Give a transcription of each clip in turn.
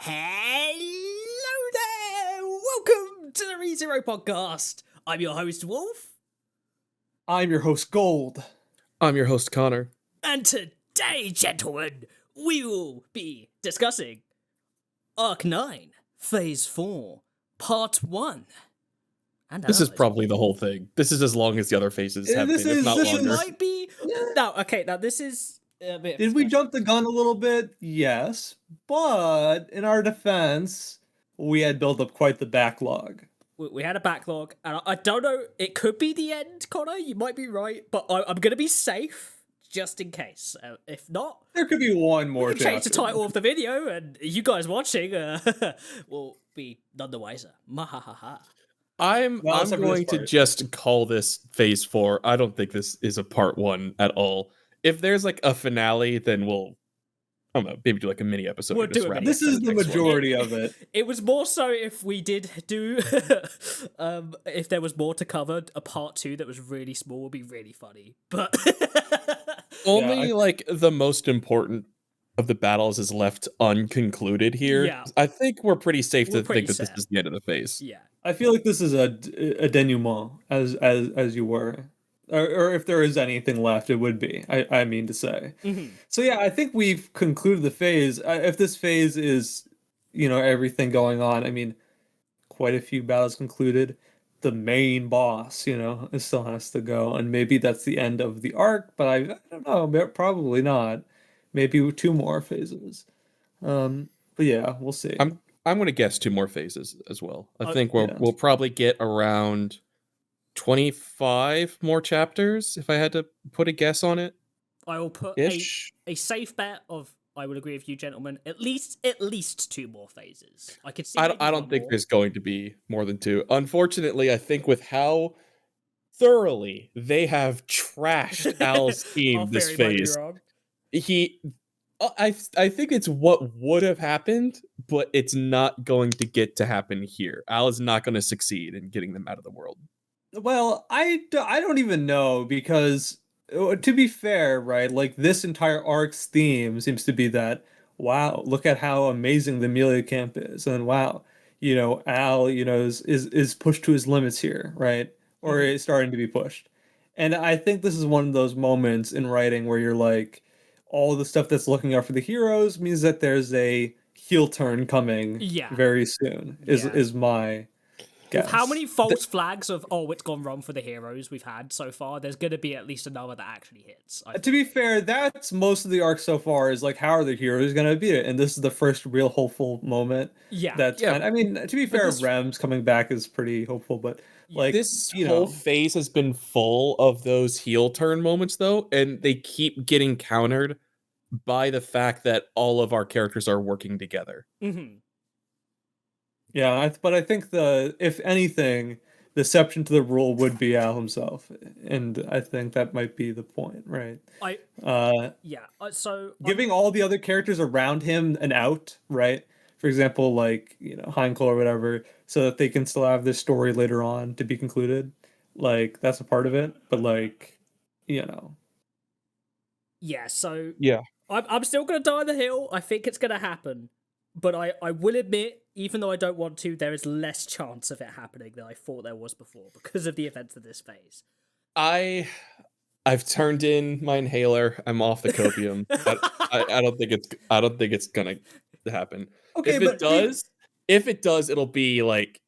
Hello there! Welcome to the ReZero podcast. I'm your host, Wolf. I'm your host, Gold. I'm your host, Connor. And today, gentlemen, we will be discussing Arc 9, Phase 4, Part 1. And this is probably the whole thing. This is as long as the other phases have been, if not longer. It might be... Now, this is... Did we jump the gun a little bit? Yes. But in our defense, we had built up quite the backlog. We had a backlog, and I don't know, it could be the end, Connor, you might be right, but I'm going to be safe, just in case. If not... There could be one more chapter. Change the title of the video, and you guys watching will be none the wiser. Mahahaha. I'm going to just call this Phase 4. I don't think this is a Part 1 at all. If there's like a finale, then we'll, I don't know, maybe do like a mini episode. We'll do this is the majority of it. It was more so if we did do, if there was more to cover, a Part 2 that was really small would be really funny. But only like the most important of the battles is left unconcluded here. Yeah. I think we're pretty safe to think that this is the end of the phase. Yeah. I feel like this is a denouement, as you were. Or if there is anything left, it would be, I mean to say. Mm-hmm. So yeah, I think we've concluded the phase. If this phase is, everything going on, I mean, quite a few battles concluded. The main boss, it still has to go. And maybe that's the end of the arc, but I don't know, probably not. Maybe 2 more phases. But yeah, we'll see. I'm going to guess 2 more phases as well. I think we'll probably get around 25 more chapters, if I had to put a guess on it. I will put a safe bet of, I would agree with you, gentlemen, at least 2 more phases. I could see. I don't think there's going to be more than 2. Unfortunately, I think with how thoroughly they have trashed Al's team this phase, I think it's what would have happened, but it's not going to get to happen here. Al is not going to succeed in getting them out of the world. Well, I don't even know, because to be fair, right, like this entire arc's theme seems to be that, wow, look at how amazing the Emilia camp is, and wow, Al, is pushed to his limits here, right, or is starting to be pushed. And I think this is one of those moments in writing where you're like, all the stuff that's looking out for the heroes means that there's a heel turn coming very soon, is my guess. With how many false flags of, it's gone wrong for the heroes we've had so far, there's going to be at least another that actually hits. To be fair, that's most of the arc so far, is like, how are the heroes going to beat it? And this is the first real hopeful moment. I mean, to be fair, Rem's coming back is pretty hopeful, but like, this whole phase has been full of those heel turn moments, though, and they keep getting countered by the fact that all of our characters are working together. Mm-hmm. Yeah, but I think if anything, the exception to the rule would be Al himself, and I think that might be the point, right? So giving all the other characters around him an out, right? For example, like Hainkel or whatever, so that they can still have this story later on to be concluded. Like, that's a part of it, but like, Yeah. So yeah, I'm still gonna die on the hill. I think it's gonna happen. But I will admit, even though I don't want to, there is less chance of it happening than I thought there was before because of the events of this phase. I've turned in my inhaler. I'm off the copium. I don't think it's gonna happen. Okay, if it does, it'll be like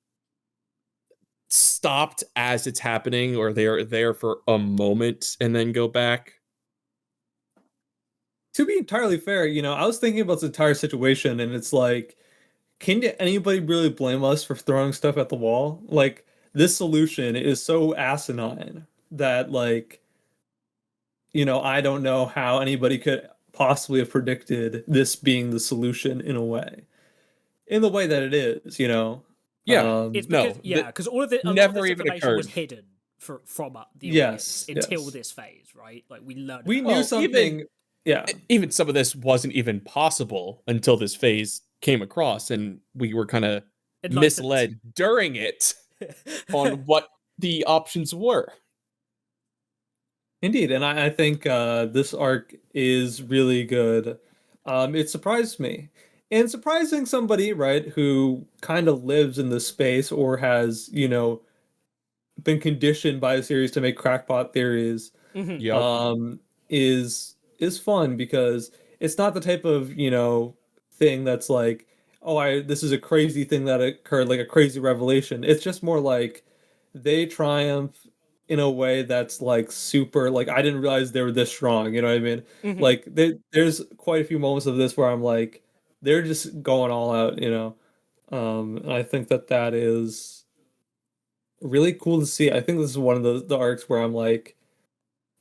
stopped as it's happening, or they're there for a moment and then go back. To be entirely fair, I was thinking about this entire situation, and it's like, can anybody really blame us for throwing stuff at the wall? Like, this solution is so asinine that, like, I don't know how anybody could possibly have predicted this being the solution in the way that it is, Yeah, because all of it never even occurred. Was hidden from the audience until this phase, right? Like, we learned. We knew something. Even some of this wasn't even possible until this phase came across, and we were kind of misled during it on what the options were. Indeed, and I think this arc is really good. It surprised me. And surprising somebody, right, who kind of lives in this space or has, been conditioned by a series to make crackpot theories, Hmm. Yep. um, is fun because it's not the type of, thing that's like, oh, I this is a crazy thing that occurred, like a crazy revelation. It's just more like they triumph in a way that's like super, like I didn't realize they were this strong, you know what I mean? Hmm. Like there's quite a few moments of this where I'm like, they're just going all out, and I think that that is really cool to see. I think this is one of the arcs where I'm like,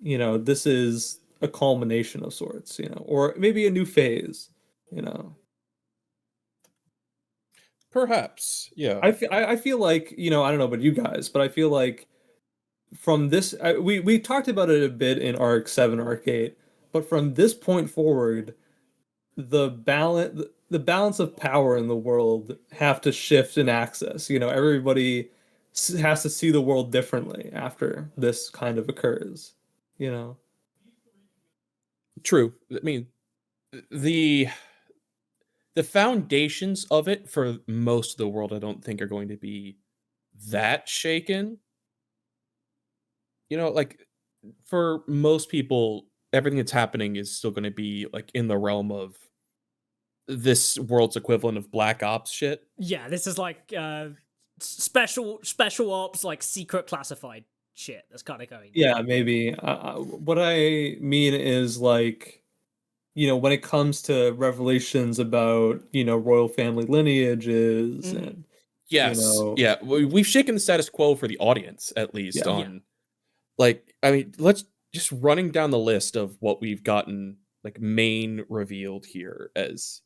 this is a culmination of sorts, or maybe a new phase, you know. Perhaps. Yeah. I feel like, I don't know about you guys, but I feel like from this, we talked about it a bit in arc 7, arc 8, but from this point forward, the balance of power in the world have to shift in access. Everybody has to see the world differently after this kind of occurs, you know. True. I mean, the the foundations of it for most of the world, I don't think are going to be that shaken. Like for most people, everything that's happening is still going to be like in the realm of this world's equivalent of Black Ops shit. Yeah, this is like special ops, like secret classified shit that's kind of going down. Yeah, maybe. What I mean is like, when it comes to revelations about, royal family lineages Hmm. and, you Yes. know, Yeah. We've shaken the status quo for the audience, at least, yeah. Yeah. on like, I mean, let's just running down the list of what we've gotten like main revealed here as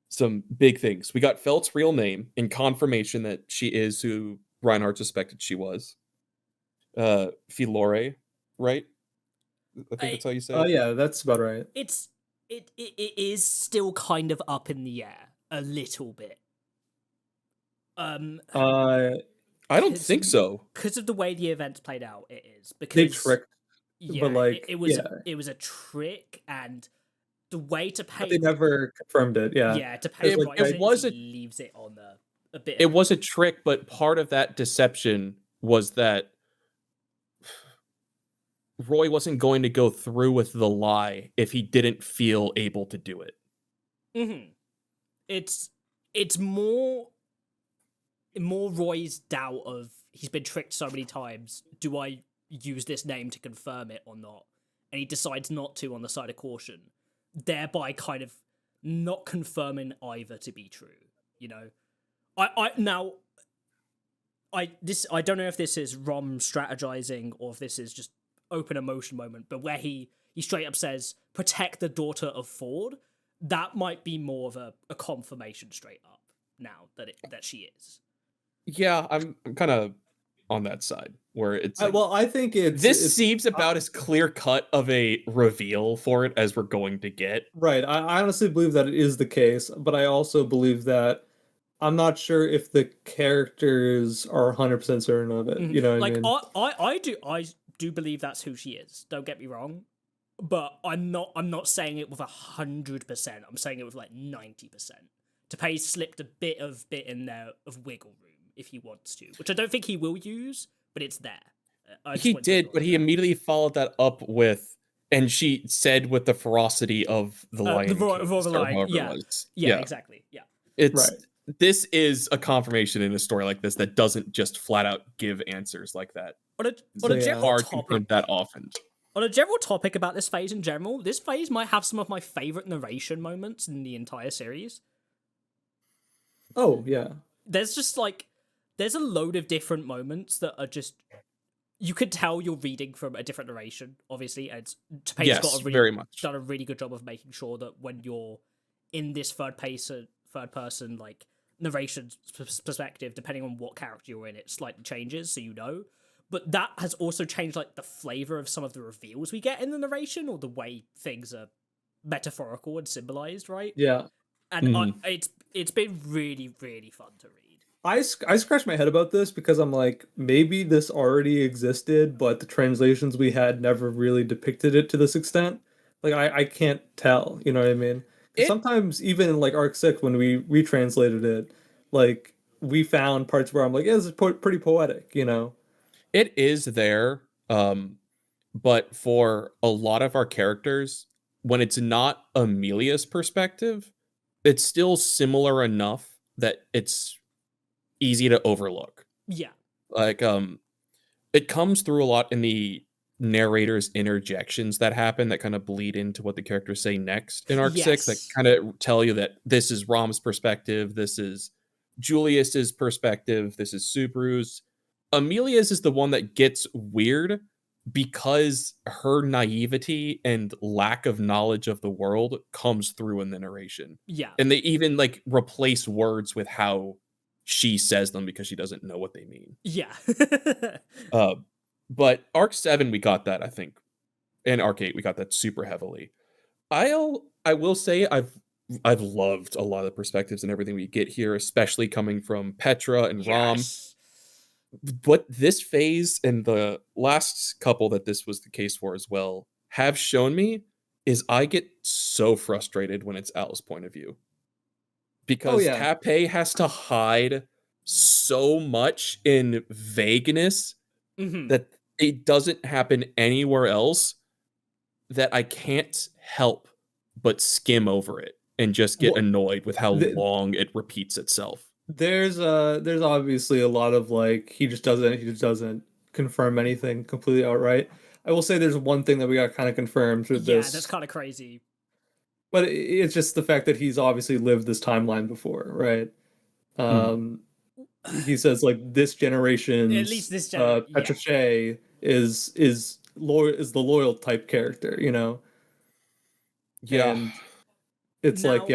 some big things. We got Felt's real name and confirmation that she is who Reinhardt suspected she was. Filore, right? I think I, that's how you say Oh it. yeah, that's about right. it's it is still kind of up in the air a little bit. Um, Uh, I don't because think so. because of the way the events played out, it is they because tricked, but yeah, like, yeah, it was a trick, and the way to but pay they never confirmed it. Yeah, yeah to pay because the like, writers It it was a leaves it on a bit of it a was a trick, but part of that deception was that Roy wasn't going to go through with the lie if he didn't feel able to do it. hmm it's it's more Roy's doubt of he's been tricked so many times. Do I use this name to confirm it or not? And he decides not to on the side of caution, thereby kind of not confirming either to be true. You know, I now I don't know if this is Rom strategizing or if this is just open emotion moment, but where he straight up says protect the daughter of Ford. That might be more of a confirmation straight up now that she is. Yeah, I'm kind of on that side where it's like well, I think this it's seems about as clear cut of a reveal for it as we're going to get. right. I honestly believe that it is the case, but I also believe that I'm not sure if the characters are 100% certain of it. Mhm. You know what I Like mean? I do believe that's who she is. Don't get me wrong, but I'm not saying it with 100%. I'm saying it with like 90%. Tapei slipped a bit in there of wiggle room if he wants to, which I don't think he will use, but it's there. I just He want to did, but acknowledge he that. immediately followed that up with, and she said with the ferocity of the The Lion King, Royal or Line, however it yeah, was. yeah, Yeah, exactly, yeah. it's Right. this is a confirmation in a story like this that doesn't just flat out give answers like that. On a So yeah. Hard confirmed that often. on a general topic about this phase in general, this phase might have some of my favorite narration moments in the entire series. Oh yeah. There's just like there's a load of different moments that are just you could tell you're reading from a different narration, obviously, and Tapei's Yes, very much. done a really good job of making sure that when you're in this third person like narration perspective, depending on what character you're in, it slightly changes, so you know. But that has also changed like the flavor of some of the reveals we get in the narration or the way things are metaphorical and symbolized, right? Yeah. And Mhm. it's been really fun to read. I scratched my head about this because I'm like, maybe this already existed, but the translations we had never really depicted it to this extent. Like I can't tell, you know what I mean? Sometimes even in like Arc 6 when we retranslated it, like we found parts where I'm like, yeah, this is pretty poetic, you know. It is there, but for a lot of our characters, when it's not Emilia's perspective, it's still similar enough that it's easy to overlook. Yeah. Like, it comes through a lot in the narrator's interjections that happen that kind of bleed into what the characters say next in Arc 6 that Yes. kind of tell you that this is Rom's perspective, this is Julius's perspective, this is Subaru's. Emilia's is the one that gets weird because her naivety and lack of knowledge of the world comes through in the narration. Yeah. And they even like replace words with how she says them because she doesn't know what they mean. Yeah. Uh, but Arc 7 we got that, I think. And Arc 8 we got that super heavily. I will say I've loved a lot of the perspectives and everything we get here, especially coming from Petra and Rom. Yes. What this phase and the last couple that this was the case for as well have shown me is I get so frustrated when it's Al's point of view. Because yeah. Tappei has to hide so much in vagueness that it doesn't happen anywhere else, that I can't help but skim over it and just get annoyed with how long it repeats itself. There's obviously a lot of like he just doesn't confirm anything completely outright. I will say there's one thing that we got kind of confirmed with this. Yeah, that's kind of crazy. But it's just the fact that he's obviously lived this timeline before, right? He says like this generation's at least this generation, Petra Shea is the loyal type character, you know. Yeah, and it's Now, like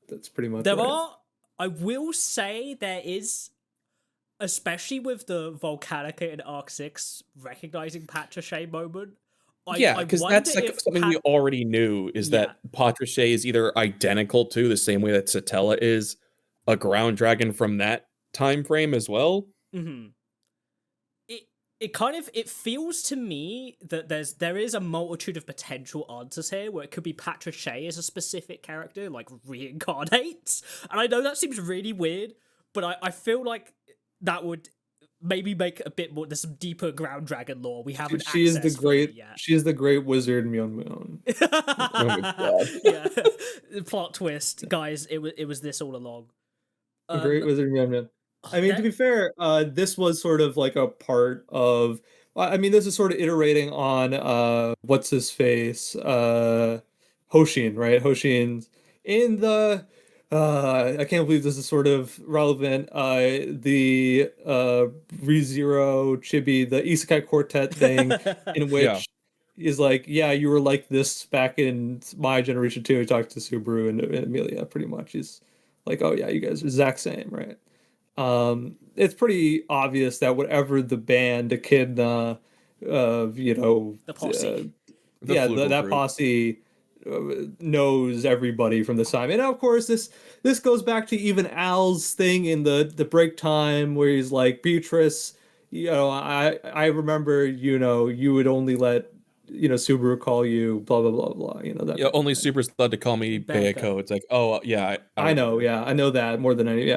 that's pretty much. There right. are. I will say there is, especially with the Volcanica in Arc 6 recognizing Petra Shea moment. because that's like something we already knew is that Petra Shea is either identical to the same way that Satella is a ground dragon from that time frame as well. Mm-hmm. It feels to me that there is a multitude of potential answers here where it could be Petra Shea as a specific character, like reincarnates. And I know that seems really weird, but I feel like that would maybe make a bit more. There's some deeper ground dragon lore we haven't. She is the great wizard Myung Myung. Oh my god! Yeah, plot twist, guys. It was this all along. The great wizard Myung Myung. I mean, to be fair, this was sort of like a part of. I mean, this is sort of iterating on what's his face, Hoshin, right? Hoshin's in the. I can't believe this is sort of relevant. The ReZero Chibi, the Isekai Quartet thing, in which is like, yeah, you were like this back in my generation too. He talked to Subaru and Emilia, pretty much. He's like, oh yeah, you guys are exact same, right? It's pretty obvious that whatever the band, Echidna, the posse, that posse knows everybody from this time. And of course this goes back to even Al's thing in the break time where he's like, Beatrice, I remember, you would only let Subaru call you blah blah blah blah, that. Yeah, only Subaru's allowed to call me Bayako. It's like, oh yeah, I know, I know that more than any,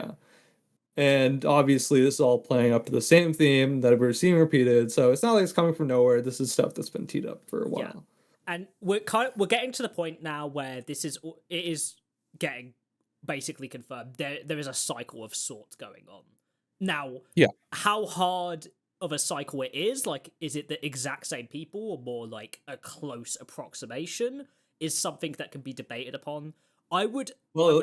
And obviously, this is all playing up to the same theme that we're seeing repeated. So it's not like it's coming from nowhere. This is stuff that's been teed up for a while. Yeah. And we're getting to the point now where it is getting basically confirmed. There is a cycle of sorts going on now. Yeah. How hard of a cycle it is? Like, is it the exact same people or more like a close approximation? Is something that can be debated upon. I would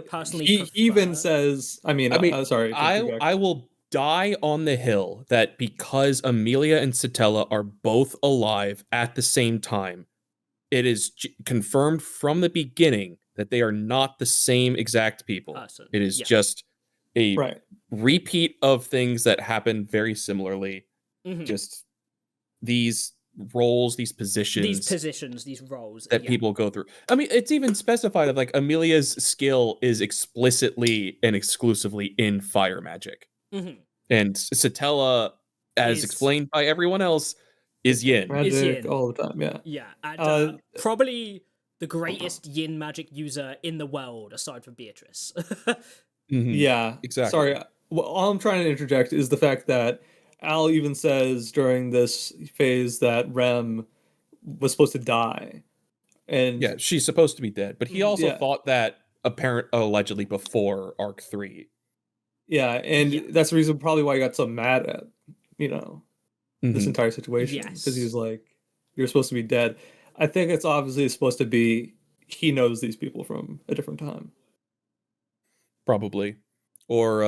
personally. He even says, sorry. I will die on the hill that because Emilia and Satella are both alive at the same time, it is confirmed from the beginning that they are not the same exact people. It is just a repeat of things that happen very similarly. Mm-hmm. Just these roles, these positions, these roles that people go through. I mean, it's even specified of like Emilia's skill is explicitly and exclusively in fire magic. Mm-hmm. And Satella, as explained by everyone else, is yin. Magic all the time, yeah. Yeah, and probably the greatest yin magic user in the world aside from Beatrice. Yeah, exactly. Sorry. Well, all I'm trying to interject is the fact that Al even says during this phase that Rem was supposed to die, and Yeah, she's supposed to be dead, but he also yeah, thought that allegedly before Arc 3. yeah, and Yeah. that's the reason probably why he got so mad at you know this Mhm. entire situation because Yes. he's like, "You're supposed to be dead." I think it's obviously supposed to be he knows these people from a different time. Probably. Or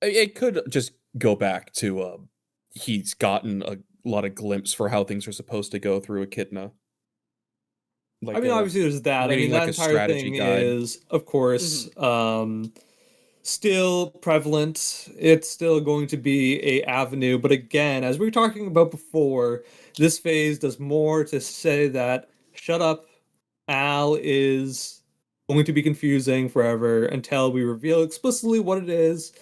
it could just go back to he's gotten a lot of glimpse for how things are supposed to go through Echidna. I mean, obviously there's that. I reading mean, like that a entire strategy thing guide. is, of course, Mm-hmm. still prevalent. It's still going to be a avenue, but again, as we were talking about before, this phase does more to say that shut up, Al is going to be confusing forever until we reveal explicitly what it is.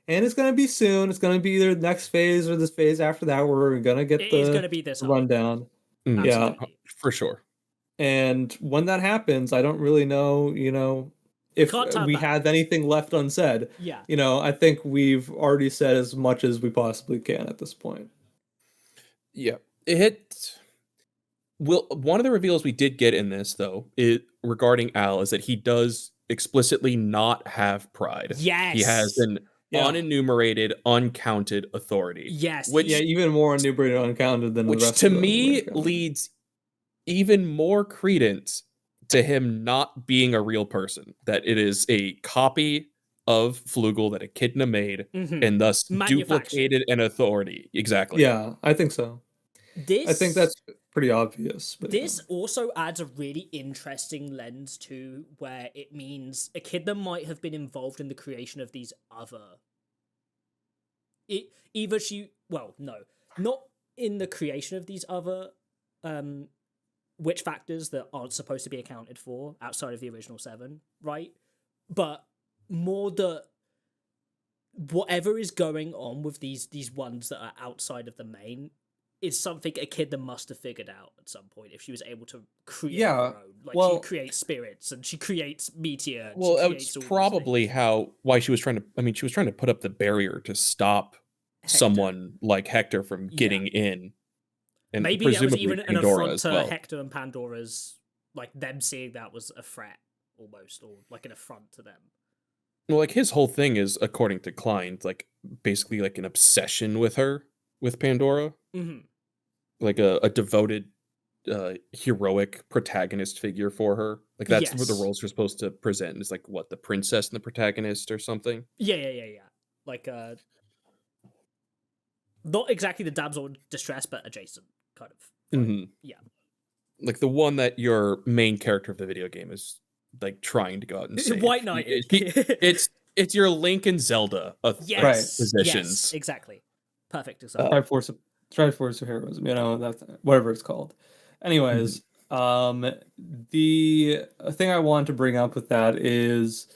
And it's going to be soon. It's going to be either the next phase or this phase after that where we're going to get It is going the to be this arc. rundown. Yeah. Absolutely. For sure. And when that happens, I don't really know, if Can't turn we back. have anything left unsaid. Yeah. I think we've already said as much as we possibly can at this point. Yeah. One of the reveals we did get in this though, regarding Al, is that he does explicitly not have pride. Yes. He has an Yeah. unenumerated, uncounted authority. Yes. Which Yeah, even more enumerated uncounted than the which rest to of the me uncounted. leads even more credence to him not being a real person. That it is a copy of Flugel that Echidna made and thus duplicated an authority. Exactly. Yeah, I think so. I think that's pretty obvious. But This also adds a really interesting lens to where it means Echidna might have been involved in the creation of these other. Not in the creation of these other witch factors that aren't supposed to be accounted for outside of the original 7, right? But more that whatever is going on with these ones that are outside of the main is something Echidna must have figured out at some point if she was able to create her own. Like, she creates spirits and she creates meteor. And well, she it's creates probably why she was trying to. I mean, she was trying to put up the barrier to stop someone like Hector from getting in. And maybe that was presumably even an Pandora affront as to well. Hector and Pandora's, like, them seeing that was a threat almost, or like an affront to them. Well, like, his whole thing is, according to Klein, like basically like an obsession with her, with Pandora. Mm-hmm. Like a devoted, heroic protagonist figure for her. Like, that's what the roles are supposed to present. Is like what, the princess and the protagonist or something. Yeah. Like not exactly the damsel in distress, but adjacent kind of. Yeah. Like the one that your main character of the video game is like trying to go out and save. White Knight. It's your Link and Zelda of positions. Yes, exactly. Perfect example. Triforce of heroism, that's whatever it's called. Anyways, the thing I wanted to bring up with that is,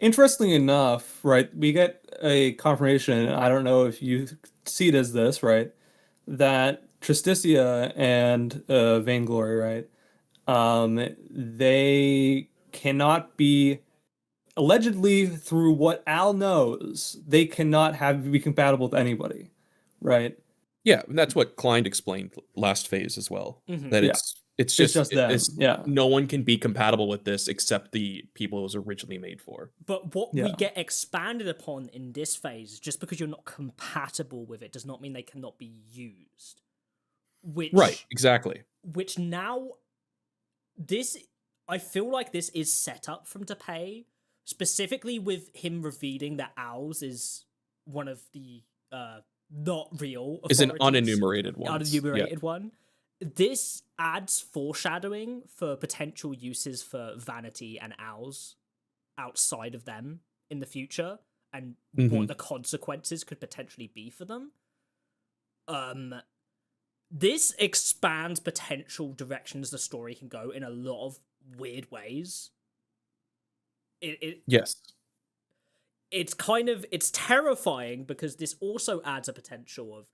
interestingly enough, right, we get a confirmation, I don't know if you see it as this, right, that Tristicia and Vainglory, right, they cannot be, allegedly through what Al knows, they cannot be compatible with anybody, right? Yeah, and that's what Klein explained last phase as well. That it's just them. No one can be compatible with this except the people it was originally made for. But what we get expanded upon in this phase, just because you're not compatible with it, does not mean they cannot be used. Right, exactly. Which now, I feel like this is set up from Depay, specifically with him revealing that Owls is one of the not real authorities. Is an unenumerated one. Unenumerated one. This adds foreshadowing for potential uses for Vanity and Owls outside of them in the future, and what the consequences could potentially be for them. This expands potential directions the story can go in a lot of weird ways. Yes. It's terrifying because this also adds a potential of,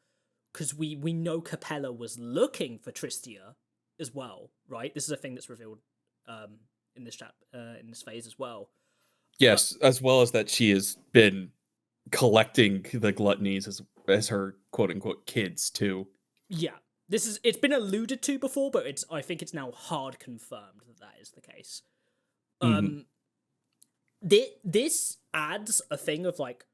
because we know Capella was looking for Tristia as well, right? This is a thing that's revealed in this in this phase as well. Yes, as well as that she has been collecting the gluttonies as her quote unquote kids too. Yeah. It's been alluded to before, but I think it's now hard confirmed that is the case. This adds a thing of like,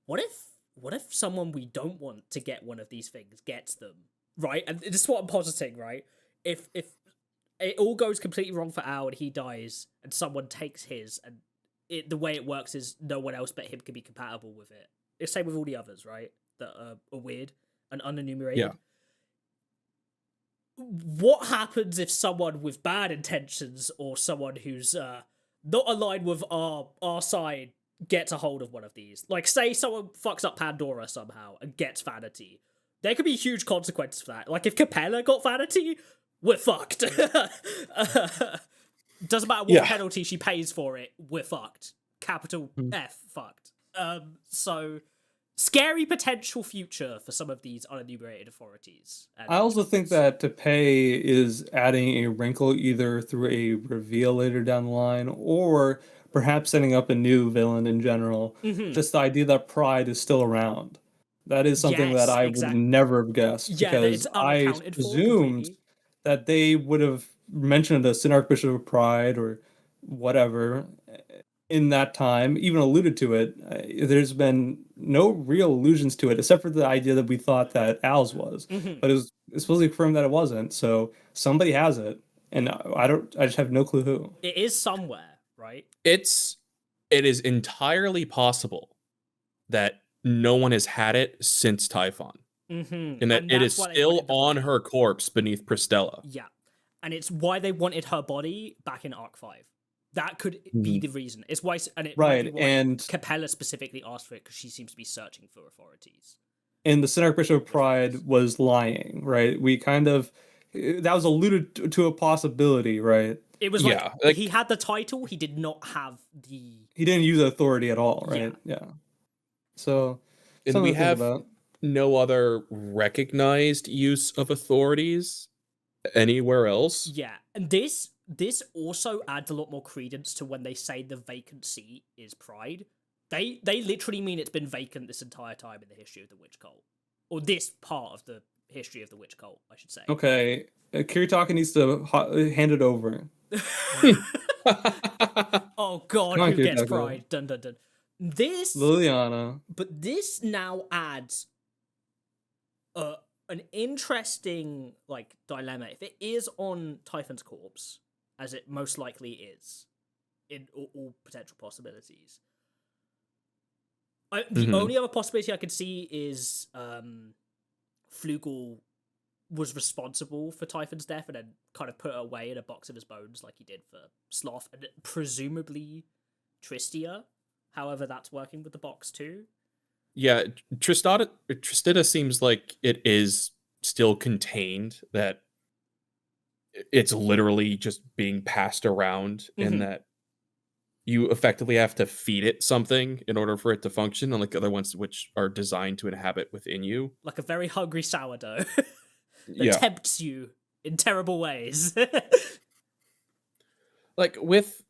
what if someone we don't want to get one of these things gets them, right? And this is what I'm positing, right? If it all goes completely wrong for Al and he dies and someone takes his, and the way it works is no one else but him can be compatible with it. It's the same with all the others, right? That are weird and unenumerated. Yeah. What happens if someone with bad intentions or someone who's not aligned with our side gets a hold of one of these? Like, say someone fucks up Pandora somehow and gets Vanity. There could be huge consequences for that. Like, if Capella got Vanity, we're fucked. Doesn't matter what penalty she pays for it, we're fucked. Capital F, fucked. So, scary potential future for some of these unenumerated authorities. I also think that to pay is adding a wrinkle either through a reveal later down the line or perhaps setting up a new villain in general. Just the idea that Pride is still around. That is something that I would never have guessed, because I presumed that they would have mentioned the Sin Archbishop of Pride or whatever in that time, even alluded to it. There's been no real allusions to it, except for the idea that we thought that Al's was, but it's supposedly confirmed that it wasn't. So somebody has it, and I just have no clue who. It is somewhere, right? It is entirely possible that no one has had it since Typhon. And that it is still on her corpse beneath Pristella. Yeah. And it's why they wanted her body back in Arc 5. That could be the reason. It's why, and it might be why and Capella specifically asked for it, because she seems to be searching for authorities. And the Sin Archbishop of Pride was lying, right? We kind of, that was alluded to a possibility, right? It was like he had the title, he did not have the... He didn't use authority at all, right? Yeah. So, and we have no other recognized use of authorities anywhere else. Yeah, and this also adds a lot more credence to when they say the vacant seat is Pride. They literally mean it's been vacant this entire time in the history of the witch cult, or this part of the history of the witch cult, I should say. Okay, Kiritaka needs to hand it over. Oh God, who gets Pride? Dun dun dun. This Liliana, but this now adds an interesting like dilemma. If it is on Typhon's corpse, as it most likely is, in all potential possibilities, the only other possibility I could see is Flugel was responsible for Typhon's death and then kind of put her away in a box of his bones like he did for Sloth, and presumably Tristia. However, that's working with the box too. Yeah, Tristida seems like it is still contained, that it's literally just being passed around, and that you effectively have to feed it something in order for it to function, unlike other ones which are designed to inhabit within you. Like a very hungry sourdough that tempts you in terrible ways. Like, with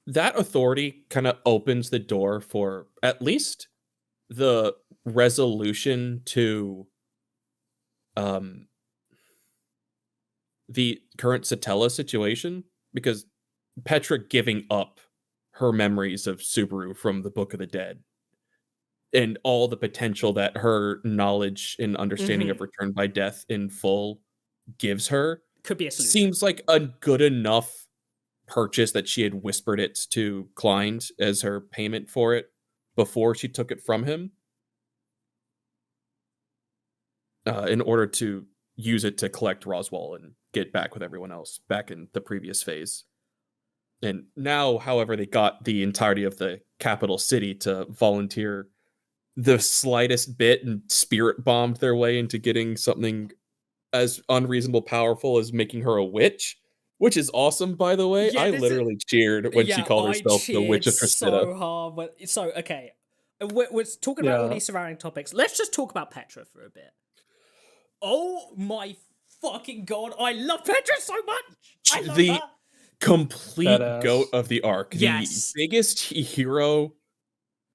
that authority kind of opens the door for at least the resolution to the current Satella situation, because Petra giving up her memories of Subaru from the Book of the Dead and all the potential that her knowledge and understanding of Return by Death in full gives her could be a solution. Seems like a good enough purchase that she had whispered it to Klein as her payment for it before she took it from him, in order to use it to collect Roswell and get back with everyone else back in the previous phase. And now, however, they got the entirety of the capital city to volunteer the slightest bit and spirit bombed their way into getting something as unreasonable powerful as making her a witch, which is awesome, by the way. I literally cheered when she called herself the Witch of Tristida. So hard. So, okay. We're talking about all these surrounding topics. Let's just talk about Petra for a bit. Oh my fucking god, I love Petra so much. I love The her. complete Badass. goat of the arc. Yes. The biggest hero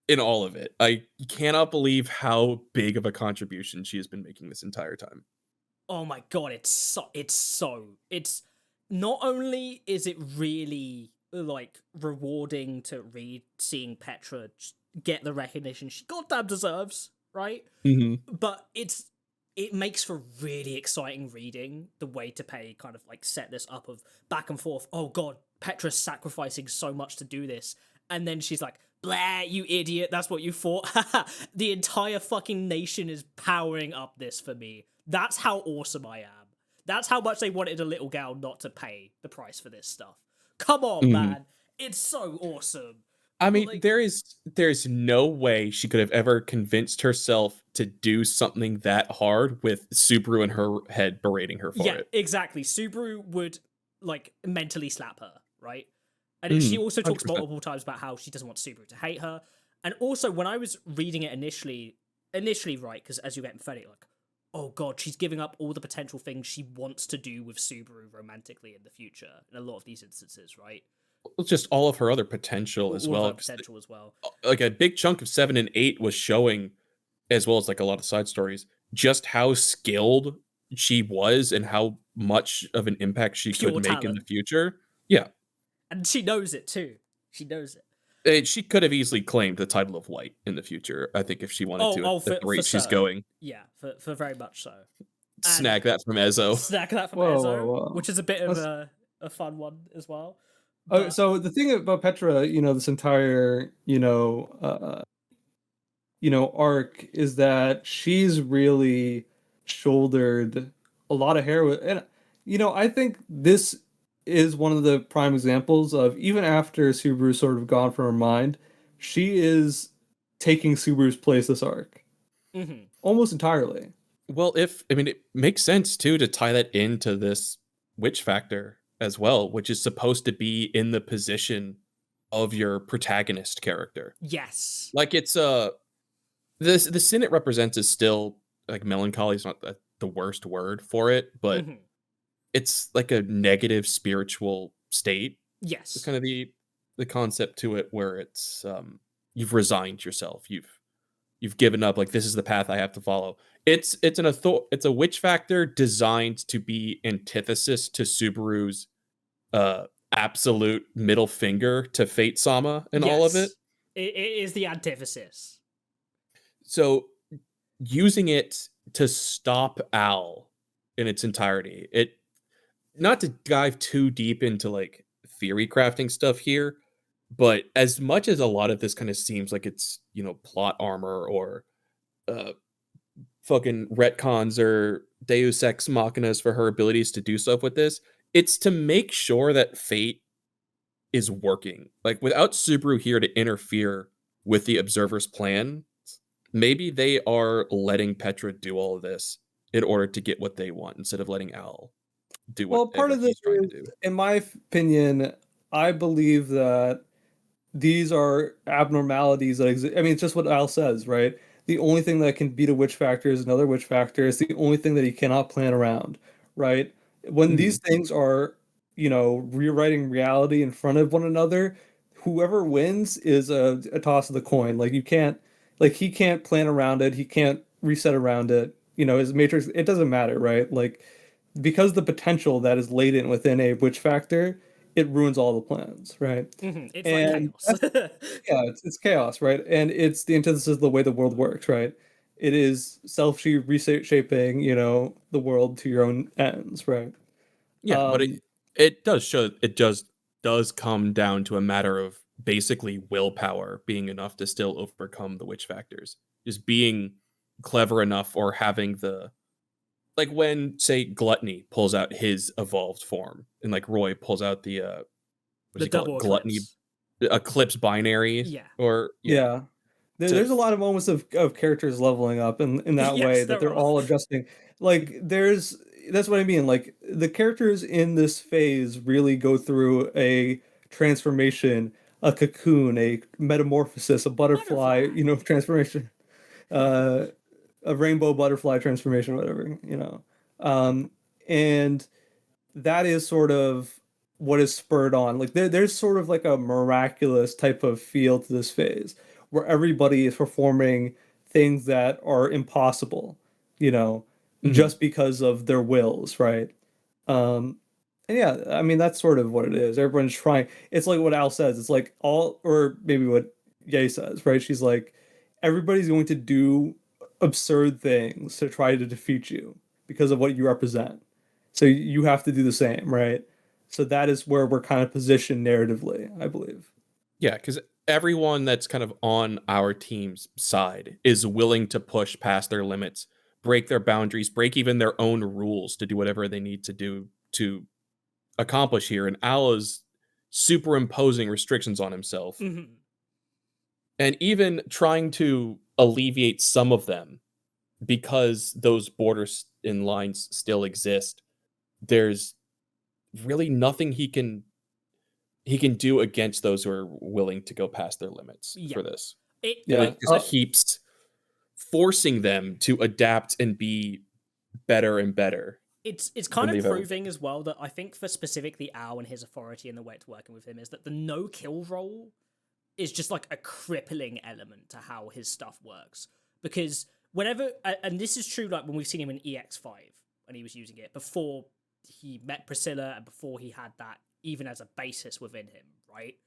in all of it. I cannot believe how big of a contribution she has been making this entire time. Oh my god, it's not only is it really like rewarding to read seeing Petra just get the recognition she goddamn deserves, right? But it makes for really exciting reading. The way to pay kind of like set this up of back and forth. Oh god, Petra's sacrificing so much to do this, and then she's like, blah, you idiot, that's what you thought. The entire fucking nation is powering up this for me. That's how awesome I am. That's how much they wanted a little gal not to pay the price for this stuff. Come on, man. It's so awesome. I mean, like- there's no way she could have ever convinced herself to do something that hard with Subaru in her head berating her for it. Exactly. Subaru would like mentally slap her, right? And she also talks 100%. multiple times about how she doesn't want Subaru to hate her. And also, when I was reading it initially, right, because as you get empathetic, like, oh god, she's giving up all the potential things she wants to do with Subaru romantically in the future in a lot of these instances, right? It's just all of her other potential as All of well. her potential as well. Like a big chunk of 7 and 8 was showing, as well as like a lot of side stories, just how skilled she was and how much of an impact she Pure could make in talent. the future. Yeah. And she knows it too. She knows it. She could have easily claimed the title of White in the future, I think, if she wanted to, at the rate she's certain. going. Yeah, for very much so. Snag that from Ezzo. Snack that from Whoa, Ezzo, whoa, whoa. which is a bit of a fun one as well. Oh, But- so the thing about Petra, this entire, arc is that she's really shouldered a lot of hair and I think this is one of the prime examples of even after Subaru's sort of gone from her mind, she is taking Subaru's place this arc. Almost entirely. Well, it makes sense too to tie that into this witch factor as well, which is supposed to be in the position of your protagonist character. Yes. Like it's the sin it represents is still like melancholy is not the worst word for it, but it's like a negative spiritual state. Yes. It's kind of the concept to it where it's you've resigned yourself. You've given up, like this is the path I have to follow. It's a witch factor designed to be antithesis to Subaru's absolute middle finger to Fate Sama and all of it. It is the antithesis. So using it to stop Al in its entirety. It not to dive too deep into like theory crafting stuff here, but as much as a lot of this kind of seems like it's, plot armor or fucking retcons or Deus Ex Machinas for her abilities to do stuff with this, it's to make sure that Fate is working. Like without Subaru here to interfere with the Observer's plan, maybe they are letting Petra do all of this in order to get what they want instead of letting Al do what Part of this he's trying is, to do. in my opinion, I believe that these are abnormalities that exist. I mean, it's just what Al says, right? The only thing that can beat a witch factor is another witch factor. It's the only thing that he cannot plan around, right? When these things are, rewriting reality in front of one another, whoever wins is a toss of the coin. Like he can't plan around it. He can't reset around it. His matrix, it doesn't matter, right? Like, because the potential that is latent within a witch factor, it ruins all the plans, right? It's And like chaos. Yeah, it's chaos, right? And it's the antithesis of the way the world works, right? It is reshaping, the world to your own ends, right? Yeah, but it does show it does come down to a matter of basically willpower being enough to still overcome the witch factors. Just being clever enough or having the like when say Gluttony pulls out his evolved form and like Roy pulls out the The double Gluttony eclipse. Eclipse binary. Yeah. Or Yeah. There's a lot of moments of characters leveling up in that Yes, way that there they're are. all adjusting. Like that's what I mean. Like the characters in this phase really go through a transformation, a cocoon, a metamorphosis, a butterfly, transformation, a rainbow butterfly transformation, whatever, And that is sort of what is spurred on. Like there's sort of like a miraculous type of feel to this phase where everybody is performing things that are impossible, you know, Mhm. just because of their wills, right? Um, and yeah, I mean that's sort of what it is. Everyone's trying. It's like what Al says. It's like all, or maybe what Ye says, right? She's like, everybody's going to do absurd things to try to defeat you because of what you represent. So you have to do the same, right? So that is where we're kind of positioned narratively, I believe. Yeah, because everyone that's kind of on our team's side is willing to push past their limits, break their boundaries, break even their own rules to do whatever they need to do to accomplish here. And Al is superimposing restrictions on himself Mhm. and even trying to alleviate some of them because those borders and lines still exist. There's really nothing he can do against those who are willing to go past their limits Yeah. for this. And Yeah. it just keeps forcing them to adapt and be better and better. It's than kind of they've ever proving as well that I think for specifically Al and his authority and the way it's working with him is that the no kill roll is just like a crippling element to how his stuff works. Because whenever, and this is true like when we've seen him in EX5 and he was using it before he met Priscilla and before he had that even as a basis within him, right?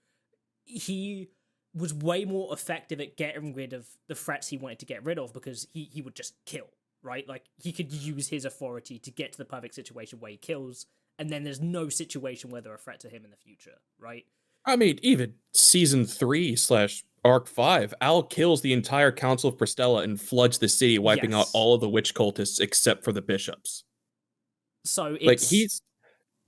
He was way more effective at getting rid of the threats he wanted to get rid of because he would just kill, right? Like he could use his authority to get to the perfect situation where he kills, and then there's no situation where they're a threat to him in the future, right? I mean, even season 3 / arc 5, Al kills the entire Council of Pristella and floods the city, wiping out Yes. all of the witch cultists except for the bishops. So Like it's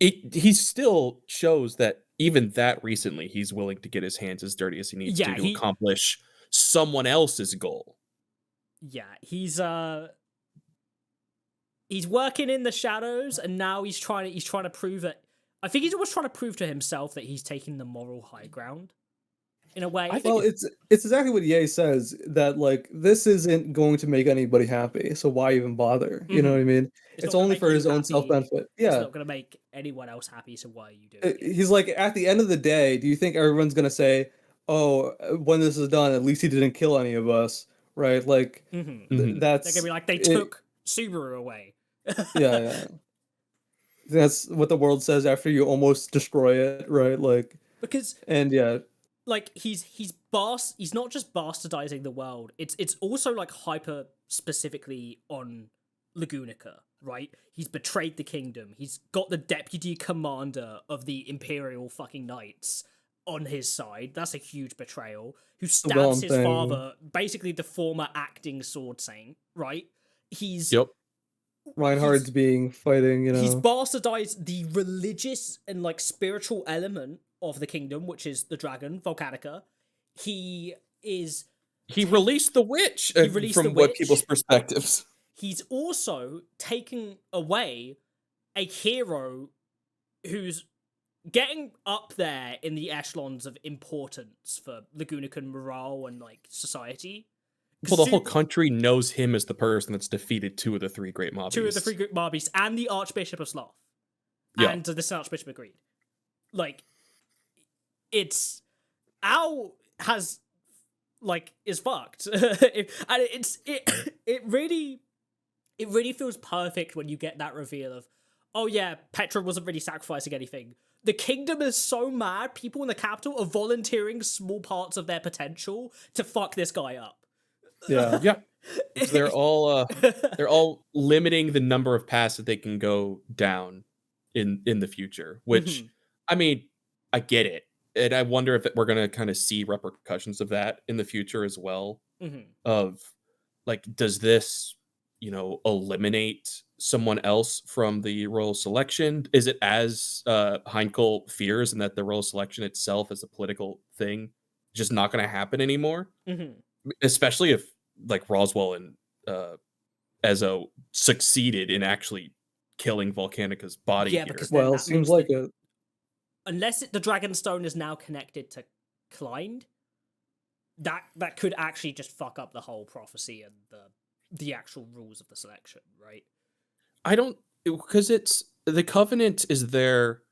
he still shows that even that recently he's willing to get his hands as dirty as he needs Yeah, to he- accomplish someone else's goal. yeah, he's working in the shadows, and now he's trying to prove that. I think he's always trying to prove to himself that he's taking the moral high ground, in a way. I think Well, it's exactly what Ye says, that like this isn't going to make anybody happy, so why even bother? You know what I mean? It's It's not gonna only make for you his own happy. self benefit. It's Yeah. not going to make anyone else happy, so why are you doing it? He's like, at the end of the day, do you think everyone's gonna say, "Oh, when this is done, at least he didn't kill any of us," right? Like, Mhm. Mhm. They're that's going to be like, they it. took Subaru away. Yeah, yeah. That's what the world says after you almost destroy it, right? Like, Because and yeah, like he's not just bastardizing the world. It's also like hyper specifically on Lagunica, right? He's betrayed the kingdom. He's got the deputy commander of the Imperial fucking Knights on his side. That's a huge betrayal. Who the stabs Vellum his thing. father, basically the former acting sword saint, right? He's Yep. Reinhardt's being fighting, you he's know. bastardized the religious and like spiritual element of the kingdom, which is the dragon Volcanica. He is He released the witch He released from the what witch. people's perspectives. He's also taken away a hero who's getting up there in the echelons of importance for Lagunican morale and like society. Well, the whole country knows him as the person that's defeated 2 of the 3 great mob 2 of the beasts. 3 great Marbies and the Archbishop of Sloth. Yeah. And the Archbishop agreed. Like, it's Al has like is fucked. And it really feels perfect when you get that reveal of, oh yeah, Petra wasn't really sacrificing anything. The kingdom is so mad, people in the capital are volunteering small parts of their potential to fuck this guy up. Yeah. Yeah. So they're all limiting the number of paths that they can go down in the future, which I mean, I get it. And I wonder if we're going to kind of see repercussions of that in the future as well. Of like, does this, eliminate someone else from the royal selection? Is it as Hainkel fears, and that the royal selection itself as a political thing just not going to happen anymore? Especially if like Roswell and Ezzo succeeded in actually killing Volcanica's body Yeah, here. because then Well, that seems means like that it. unless the Dragonstone is now connected to Klein, that could actually just fuck up the whole prophecy and the actual rules of the selection, right? because it's the covenant is there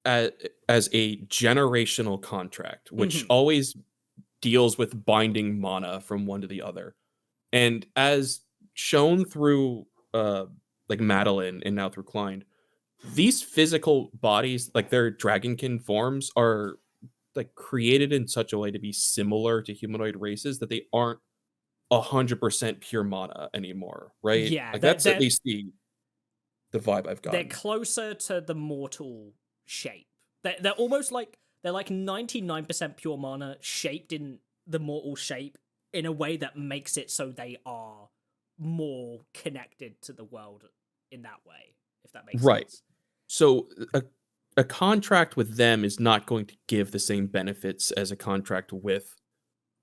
as, as a generational contract, which Mhm. always deals with binding mana from one to the other. And as shown through like Madeline and now through Klein, these physical bodies, like their dragonkin forms, are like created in such a way to be similar to humanoid races that they aren't 100% pure mana anymore, right? Yeah, Like they're, that's at they're least the vibe I've they're gotten. closer to the mortal shape. They're almost like they're like 99% pure mana shaped in the mortal shape in a way that makes it so they are more connected to the world in that way, if that makes Right. sense. So a contract with them is not going to give the same benefits as a contract with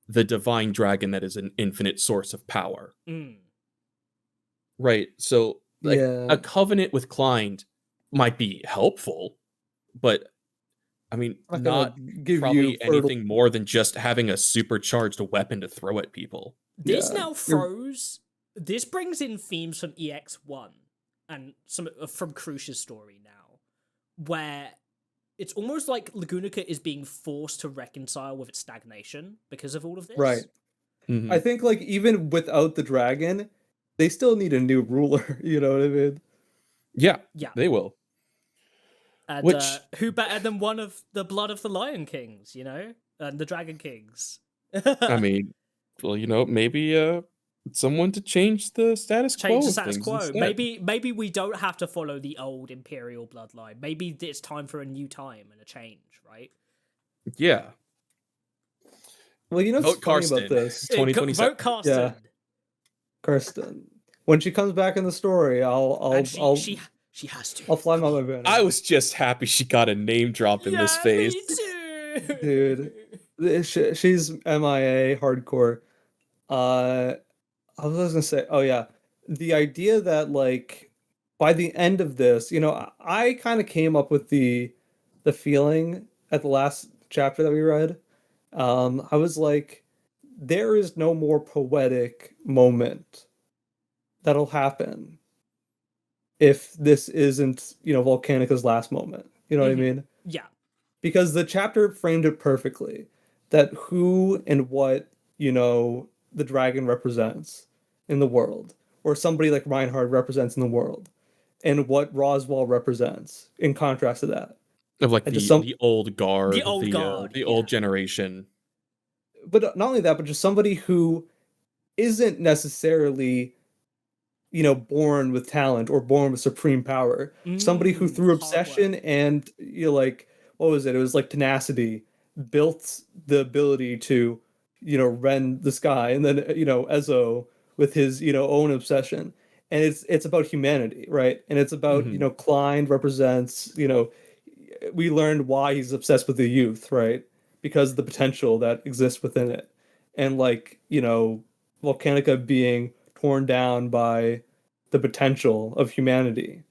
the divine dragon that is an infinite source of power. Mm. Right. So like Yeah. a covenant with Klein might be helpful, but I mean, Not gonna not give you probably fertile. anything more than just having a supercharged weapon to throw at people. This Yeah. now throws. This brings in themes from EX1 and some from Crucia's story now, where it's almost like Lagunica is being forced to reconcile with its stagnation because of all of this. Right. Mhm. I think like even without the dragon, they still need a new ruler. You know what I mean? Yeah, Yeah. they will. And Which who better than one of the blood of the Lion Kings, you know? And the Dragon Kings. I mean, well, maybe someone to change the status Change quo the of status things quo. instead. Maybe we don't have to follow the old imperial bloodline. Maybe it's time for a new time and a change, right? Yeah. Well, you know what's Vote funny about Karsten. this? 2027. Vote Karsten. Yeah. Kirsten. When she comes back in the story, And she has to. I'll fly Come my on. banner. I was just happy she got a name drop in this Yeah, phase. me too. Dude. She's MIA hardcore. I was gonna say, oh yeah, the idea that like by the end of this, I kind of came up with the feeling at the last chapter that we read. I was like, there is no more poetic moment that'll happen if this isn't, Volcanica's last moment. You know what I Mhm. mean? Yeah. Because the chapter framed it perfectly that who and what, the dragon represents in the world, or somebody like Reinhard represents in the world, and what Roswell represents in contrast to that. Of like And just the old The guard, old guard. the Yeah. old generation. but not only that, but just somebody who isn't necessarily, born with talent or born with supreme power. Somebody who through Hard obsession work. and like what was it? It was like tenacity built the ability to, rend the sky, and then Ezo with his own obsession, and it's about humanity, right? And it's about Mhm. Klein represents we learned why he's obsessed with the youth, right? Because of the potential that exists within it, and like Volcanica being torn down by the potential of humanity,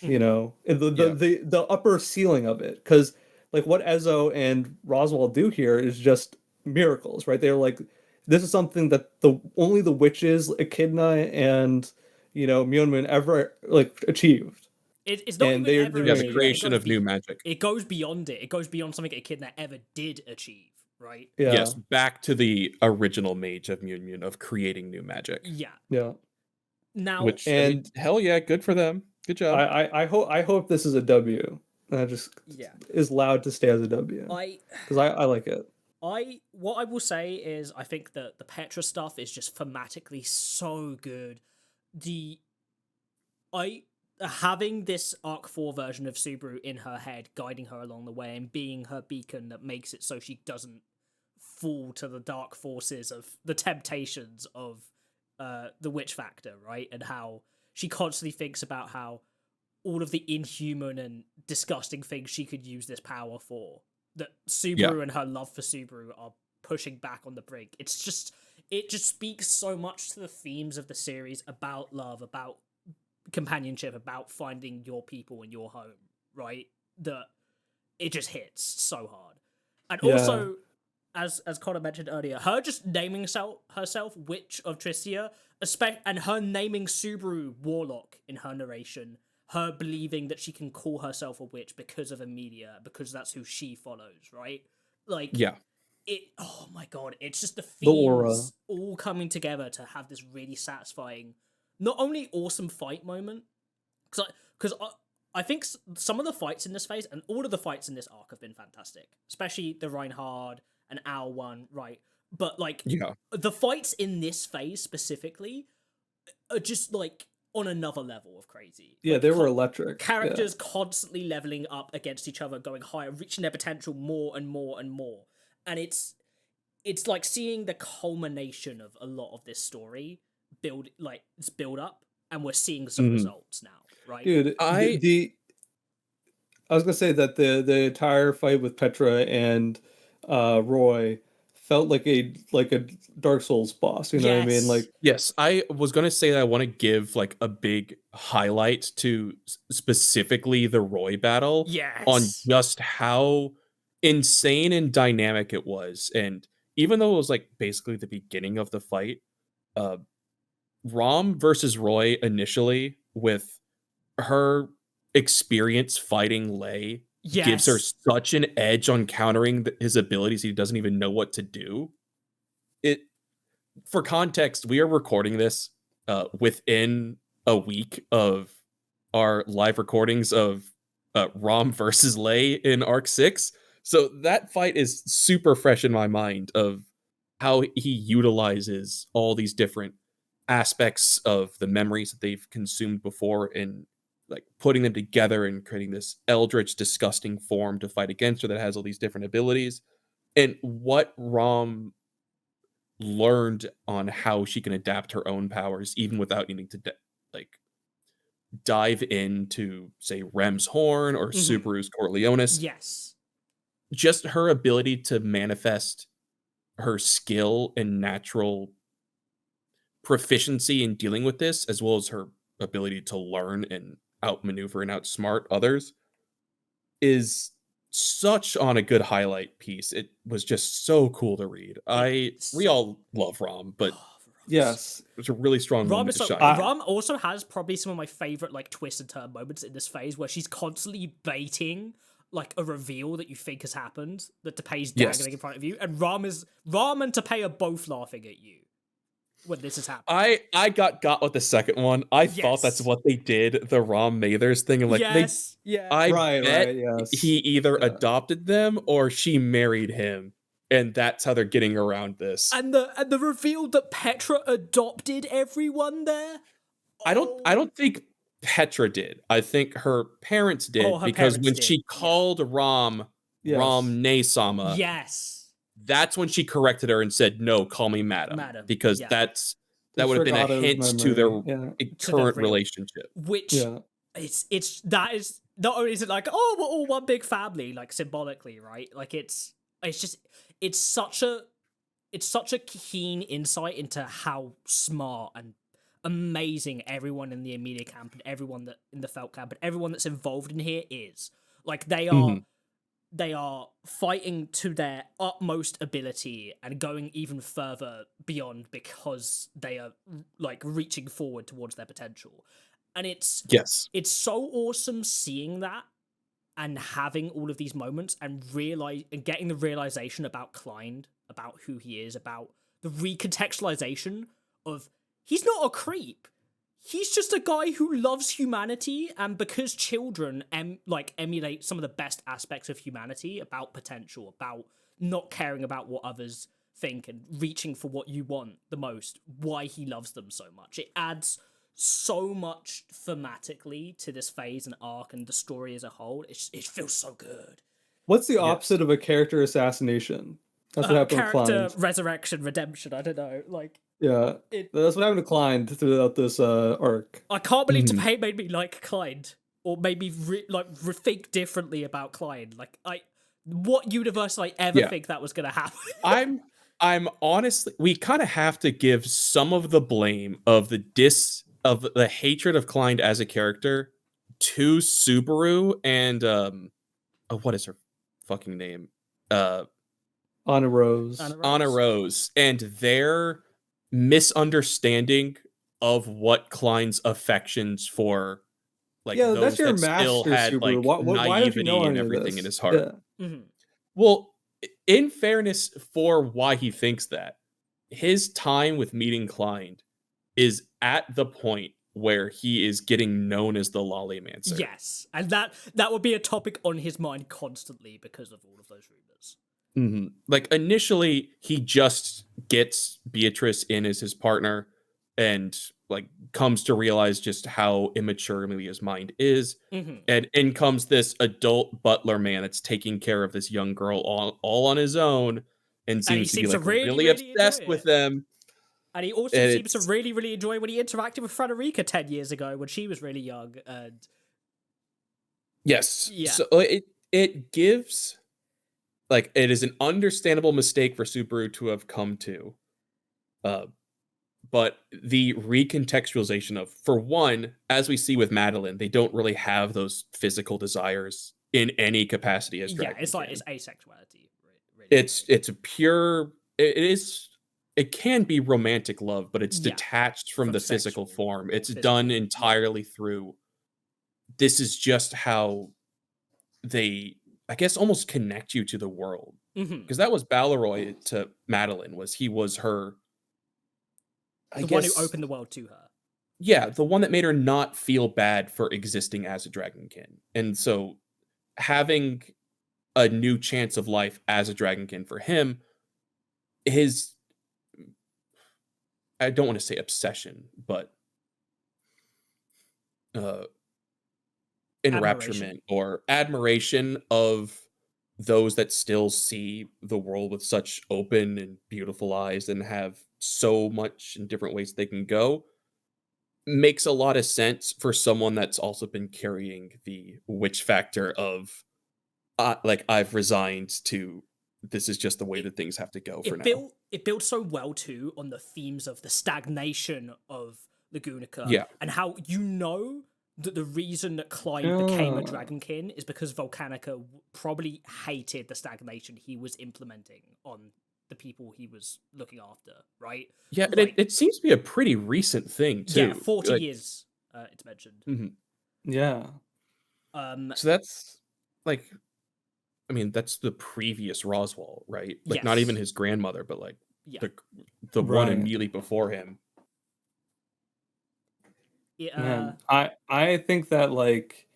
Mhm. and the the Yeah. the, the upper ceiling of it, because like what Ezo and Roswell do here is just miracles, right? They're like, this is something that the only the witches, Echidna and Myeonmun ever like achieved, It's not and even they're ever Yeah, the doing it achieved. again. creation of new magic. It goes beyond it. It goes beyond something Echidna ever did achieve, right? Yeah, Yes, back to the original mage of Myun of creating new magic. Yeah. yeah. Now, Which I mean, And hell yeah, good for them. Good job. I hope this is a W. That just yeah. is loud to stay as a W, I because I like it. what I will say is I think that the Petra stuff is just thematically so good. The I having this Arc 4 version of Subaru in her head, guiding her along the way and being her beacon that makes it so she doesn't fall to the dark forces of the temptations of the witch factor, right? And how she constantly thinks about how all of the inhuman and disgusting things she could use this power for. That Subaru and her love for Subaru are pushing back on the brink. It just speaks so much to the themes of the series about love, about companionship, about finding your people and your home, right? That it just hits so hard. And Yeah. also, as Connor mentioned earlier, her just naming herself Witch of Tricia, and her naming Subaru Warlock in her narration, her believing that she can call herself a witch because of Emilia, because that's who she follows, right? Like, Yeah. Oh my god, it's just the The aura. themes all coming together to have this really satisfying, not only awesome fight moment, because I think some of the fights in this phase, and all of the fights in this arc have been fantastic, especially the Reinhard and Owl one, right? But like, Yeah. the fights in this phase specifically are just like on another level of crazy. Yeah, Like, they were electric. Characters constantly leveling up against each other, going higher, reaching their potential more and more and more. And it's like seeing the culmination of a lot of this story build up, and we're seeing some results now, right? Dude, I was gonna say that the entire fight with Petra and Roy felt like a Dark Souls boss. You know what I mean? Like, yes, I was gonna say that I want to give like a big highlight to specifically the Roy battle on just how insane and dynamic it was. And even though it was like basically the beginning of the fight, Rom versus Roy initially, with her experience fighting Lei, gives her such an edge on countering his abilities he doesn't even know what to do. For context, we are recording this within a week of our live recordings of Rom versus Lei in Arc 6. So that fight is super fresh in my mind of how he utilizes all these different aspects of the memories that they've consumed before and like putting them together and creating this eldritch, disgusting form to fight against her that has all these different abilities. And what Rom learned on how she can adapt her own powers even without needing to like dive into say Rem's horn or Subaru's Corleonis. Just her ability to manifest her skill and natural proficiency in dealing with this, as well as her ability to learn and outmaneuver and outsmart others, is such on a good highlight piece. It was just so cool to read. We all love Rom, but yes, it's a really strong moment to shine. Rom also has probably some of my favorite like twist and turn moments in this phase, where she's constantly baiting like a reveal that you think has happened, that Tapei's dangling in front of you, and Rom and Tapei are both laughing at you when this is happening. I got with the second one. I thought that's what they did, the Rom Mathers thing. I'm like, I bet he either adopted them or she married him, and that's how they're getting around this. And the reveal that Petra adopted everyone there. I don't think Petra did. I think her parents did, because when she called Rom Ne-sama, that's when she corrected her and said, "No, call me madam," because that would have been a hint to their current relationship. Which that is not only is it like, oh, we're all one big family, like symbolically, right? Like it's such a keen insight into how smart and amazing everyone in the Emilia camp and everyone that in the Felt camp and everyone that's involved in here is. Like they are fighting to their utmost ability and going even further beyond, because they are like reaching forward towards their potential. And it's so awesome seeing that and having all of these moments and getting the realization about Klein, about who he is, about the recontextualization of he's not a creep. He's just a guy who loves humanity, and because children emulate some of the best aspects of humanity, about potential, about not caring about what others think and reaching for what you want the most, why he loves them so much. It adds so much thematically to this phase and arc and the story as a whole. It feels so good. What's the opposite of a character assassination? That's what happened with Klein. Character resurrection, redemption, I don't know. Like, yeah, that's what happened to Klein throughout this arc. I can't believe Tapei made me like Klein, or made me think differently about Klein. Like, what universe did I ever think that was going to happen? I'm honestly, we kind of have to give some of the blame of the hatred of Klein as a character to Subaru and what is her fucking name? Anna Rose. Anna Rose, and their misunderstanding of what Klein's affections for like Yeah, that's those your that still master, had Subaru. like Why don't you know naivety and any of everything this? in his heart. Yeah. Mhm. Well, in fairness for why he thinks that, his time with meeting Klein is at the point where he is getting known as the Lollymancer. Yes, and that would be a topic on his mind constantly because of all of those rumors. Like initially, he just gets Beatrice in as his partner, and like comes to realize just how immature Emilia's mind is. Mhm. And in comes this adult butler man that's taking care of this young girl all on his own, and And he seems to be seems to like really, really really enjoy obsessed with it. them. And he also And seems to it's really, really enjoy when he interacted with Frederica 10 years ago when she was really young. And yes, yeah, so it gives like it is an understandable mistake for Subaru to have come to. Uh, but the recontextualization of, for one, as we see with Madeline, they don't really have those physical desires in any capacity as yeah, Dragon it's like can. it's asexuality, really. Right? It's a pure. It is. It can be romantic love, but it's Yeah, detached from the physical sexual form. or It's physical. done Yeah. entirely through. This is just how they, I guess, almost connect you to the world, Mhm. because that was Balleroy to Madeline. Was he was her, I The one who guess, opened the world to her. yeah, the one that made her not feel bad for existing as a dragonkin. And so having a new chance of life as a dragonkin for him, his, I don't want to say obsession, but uh Admiration. enrapturement or admiration of those that still see the world with such open and beautiful eyes and have so much in different ways they can go, makes a lot of sense for someone that's also been carrying the witch factor of like I've resigned to, this is just the way It that things have to go for it now. built so well too on the themes of the stagnation of Lagunica Yeah. and how that the reason that Klein became a Ah. dragonkin is because Volcanica probably hated the stagnation he was implementing on the people he was looking after, right? Yeah, and Like, it seems to be a pretty recent thing yeah, too. 40 Like, years, it's mentioned. mhm. Yeah. Um, So that's like, I mean, that's the previous Roswell, right? Like not even yes, his grandmother, but like yeah. the the one Right. immediately before him. It, Man, I think that like,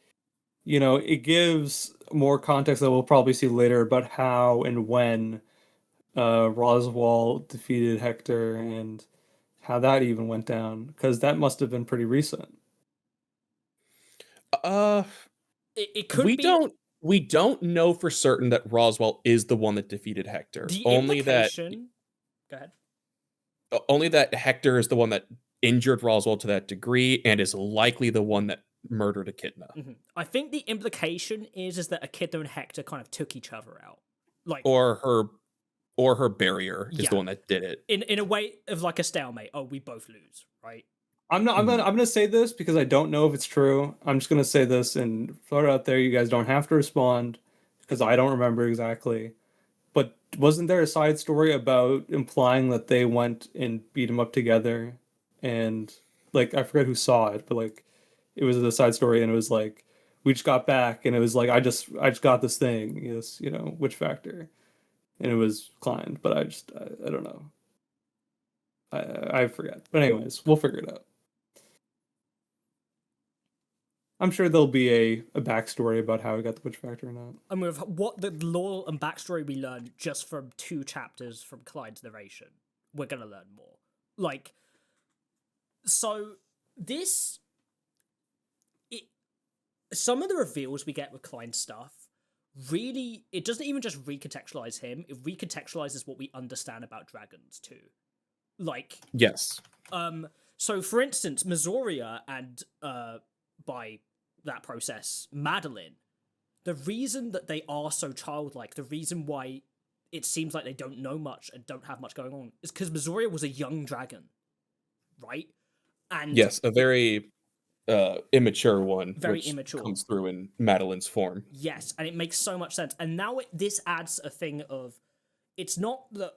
it gives more context that we'll probably see later about how and when Roswell defeated Hector and how that even went down, because that must have been pretty recent. Uh, it could we be don't we don't know for certain that Roswell is the one that defeated Hector. the implication. Go ahead. Only that Hector is the one that injured Roswell to that degree and is likely the one that murdered Echidna. I think the implication is that Echidna and Hector kind of took each other out, like, Or her barrier is yeah, the one that did it. in a way of like a stalemate. Oh, we both lose, right? I'm not. Mhm. I'm gonna say this because I don't know if it's true. I'm just gonna say this and throw it out there. You guys don't have to respond because I don't remember exactly. But wasn't there a side story about implying that they went and beat him up together? And like I forget who saw it, but like it was a side story, and it was like we just got back, and it was like I just got this thing, this witch factor, and it was Klein, but I don't know. I forget. But anyways, we'll figure it out. I'm sure there'll be a backstory about how he got the witch factor or not. And with what the lore and backstory we learned just from 2 chapters from Klein's narration, we're gonna learn more. Like, so this, it, some of the reveals we get with Klein's stuff really, it doesn't even just recontextualize him; it recontextualizes what we understand about dragons too. Like, Yes. so for instance, Missoria and by that process, Madeline, the reason that they are so childlike, the reason why it seems like they don't know much and don't have much going on, is because Missoria was a young dragon, right? And Yes, a very immature one, very which immature. comes through in Madeline's form. Yes, and it makes so much sense. And now this adds a thing of, it's not that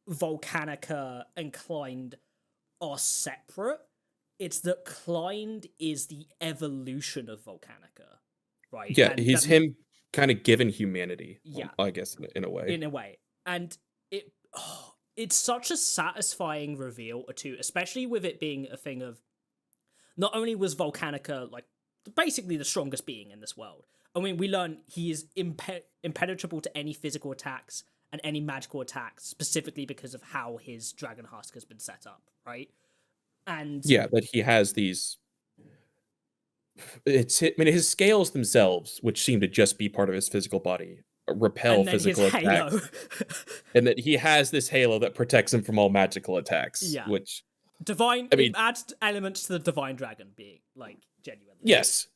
Volcanica and Klein are separate. it's that Klein is the evolution of Volcanica, right? Yeah, And he's him kind of given humanity. Yeah. I guess in a way. in a way. And it's such a satisfying reveal too, especially with it being a thing of not only was Volcanica like basically the strongest being in this world. I mean, we learn he is impenetrable to any physical attacks and any magical attacks, specifically because of how his dragon husk has been set up, right? And Yeah, that he has these. I mean, his scales themselves, which seem to just be part of his physical body, repel and then his physical halo. attacks, and that he has this halo that protects him from all magical attacks. Yeah. Which divine. I mean, it adds elements to the divine dragon being like genuinely. yes,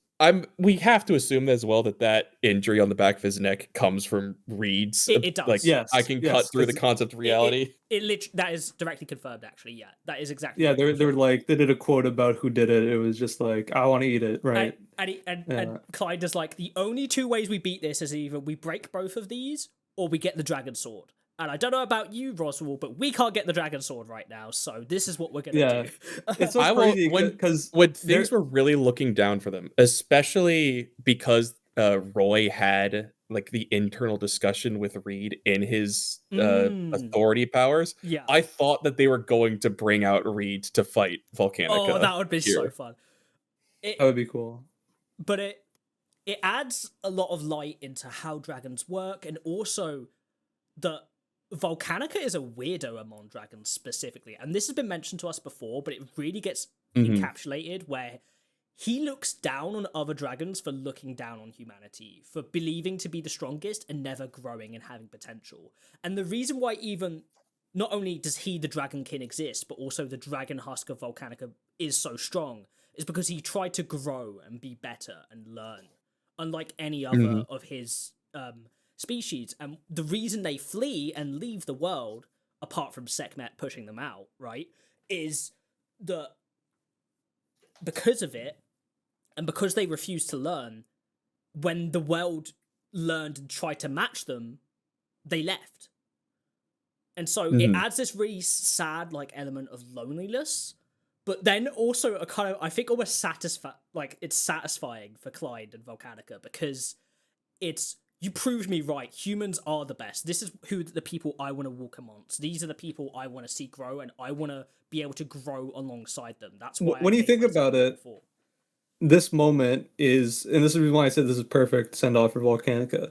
we have to assume as well that injury on the back of his neck comes from Reed's. It does. Like, Yes, I can yes, cut through the that's- concept of reality. That is directly confirmed. Actually, yeah, that is exactly. Yeah, what it they were was. like they did a quote about who did it. It was just like, I want to eat it, right? And Clyde is like, the only two ways we beat this is either we break both of these or we get the dragon sword. And I don't know about you, Roswell, but we can't get the dragon sword right now. So this is what we're gonna do. It's so I will- crazy when- because When things were really looking down for them, especially because Roy had like the internal discussion with Reed in his authority powers, Yeah. I thought that they were going to bring out Reed to fight Volcanica. Oh, that would be so here. fun. that would be cool. But it adds a lot of light into how dragons work, and also that Volcanica is a weirdo among dragons specifically. And this has been mentioned to us before, but it really gets encapsulated where he looks down on other dragons for looking down on humanity, for believing to be the strongest and never growing and having potential. And the reason why even not only does he, the Dragon King, exist, but also the dragon husk of Volcanica is so strong, is because he tried to grow and be better and learn, unlike any other of his species. And the reason they flee and leave the world, apart from Sekhmet pushing them out, right, is that because of it, and because they refuse to learn, when the world learned and tried to match them, they left. And so it adds this really sad like element of loneliness, but then also a kind of, I think, almost it's satisfying for Clyde and Volcanica, because it's, you proved me right. Humans are the best. This is who the people I want to walk amongst. These are the people I want to see grow, and I want to be able to grow alongside them. That's why. When you think about it, this moment is, and this is why I said this is perfect send off for Volcanica.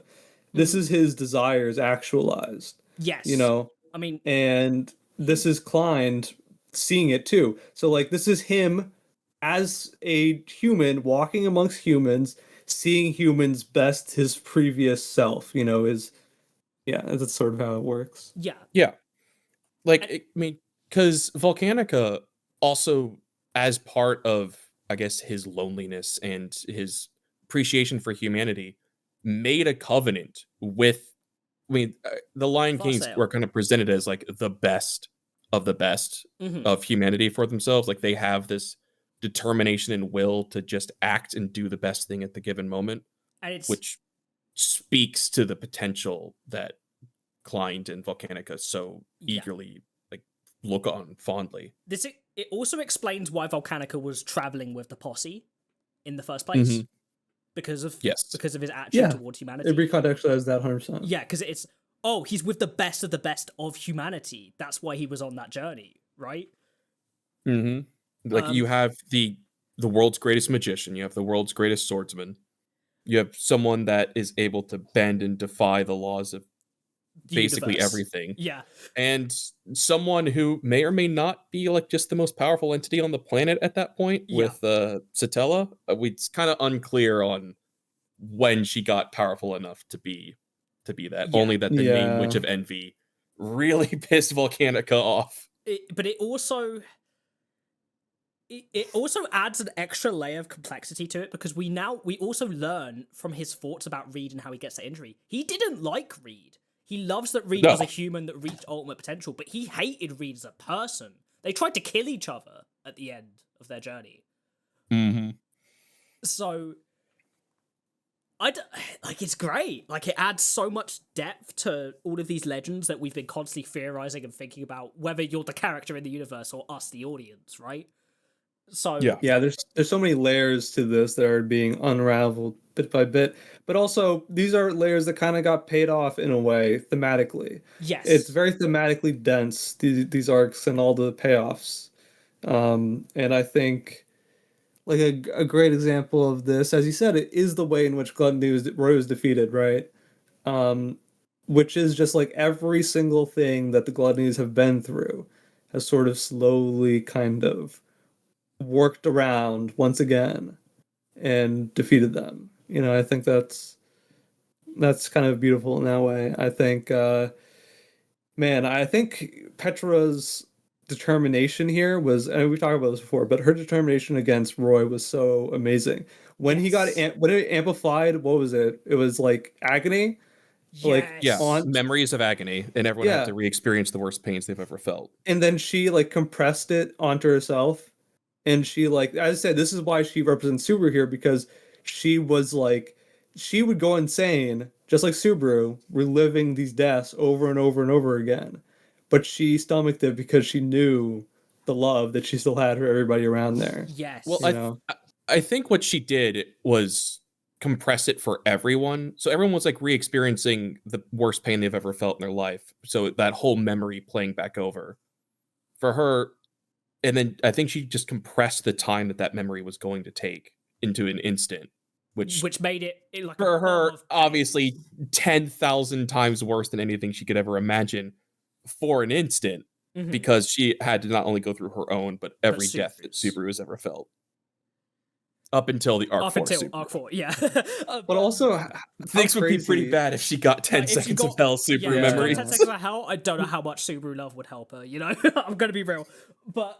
This is his desires actualized. Yes. You know, I mean, and this is Klein seeing it too. So like, this is him as a human walking amongst humans, seeing humans best his previous self, you know, that's sort of how it works. Yeah. Like, I mean, because Volcanica also, as part of, I guess, his loneliness and his appreciation for humanity, made a covenant with, I mean, the Lion Kings were kind of presented as like the best of the best of humanity for themselves. Like, they have this determination and will to just act and do the best thing at the given moment, and which speaks to the potential that Klein and Volcanica so eagerly like look on fondly. It also explains why Volcanica was traveling with the posse in the first place, because of his attitude towards humanity. It recontextualizes that 100%. Yeah, because it's, he's with the best of humanity. That's why he was on that journey, right? Like, you have the world's greatest magician, you have the world's greatest swordsman, you have someone that is able to bend and defy the laws of basically universe. Everything. Yeah. And someone who may or may not be like just the most powerful entity on the planet at that point with Satella. It's kind of unclear on when she got powerful enough to be that. Only that the name Witch of Envy really pissed Volcanica off. But it also adds an extra layer of complexity to it, because we also learn from his thoughts about Reed and how he gets that injury. He didn't like Reed. He loves that Reed was a human that reached ultimate potential, but he hated Reed as a person. They tried to kill each other at the end of their journey. So, it's great. Like, it adds so much depth to all of these legends that we've been constantly theorizing and thinking about, whether you're the character in the universe or us, the audience, right? So Yeah, there's so many layers to this that are being unraveled bit by bit, but also these are layers that kind of got paid off in a way thematically. It's yes, very thematically dense, these arcs and all the payoffs. And I think like a great example of this, as you said, it is the way in which Roy was defeated, right? Um, which is just like every single thing that the Gluttonies have been through has sort of slowly kind of worked around once again and defeated them. I think that's kind of beautiful in that way. I think man, I think Petra's determination here was, and we talked about this before, but her determination against Roy was so amazing. When he got yes, when it amplified, what was it? It was like agony, like Yeah, on yes, memories of agony, and everyone had yeah, to re-experience the worst pains they've ever felt. and then she like compressed it onto herself, and she like, as I said, this is why she represents Subaru here, because she was like, she would go insane just like Subaru, reliving these deaths over and over and over again, but she stomached it because she knew the love that she still had for everybody around there. Well, yes, You know, I think what she did was compress it for everyone. So everyone was like re-experiencing the worst pain they've ever felt in their life. So that whole memory playing back over for her, and then I think she just compressed the time that memory was going to take into an instant, which which made it like a for bomb her of pain. obviously 10,000 times worse than anything she could ever imagine for an instant, Mhm. because she had to not only go through her own but every death that Subaru's. Subaru has ever felt up until the Arc Up 4 until Subaru. Arc 4, yeah. but also how Things would be pretty crazy. bad if she got 10 Like, if she seconds got, of hell Subaru yeah, if she got memories. 10 seconds of hell, I don't know how much Subaru love would help her, I'm gonna be real. But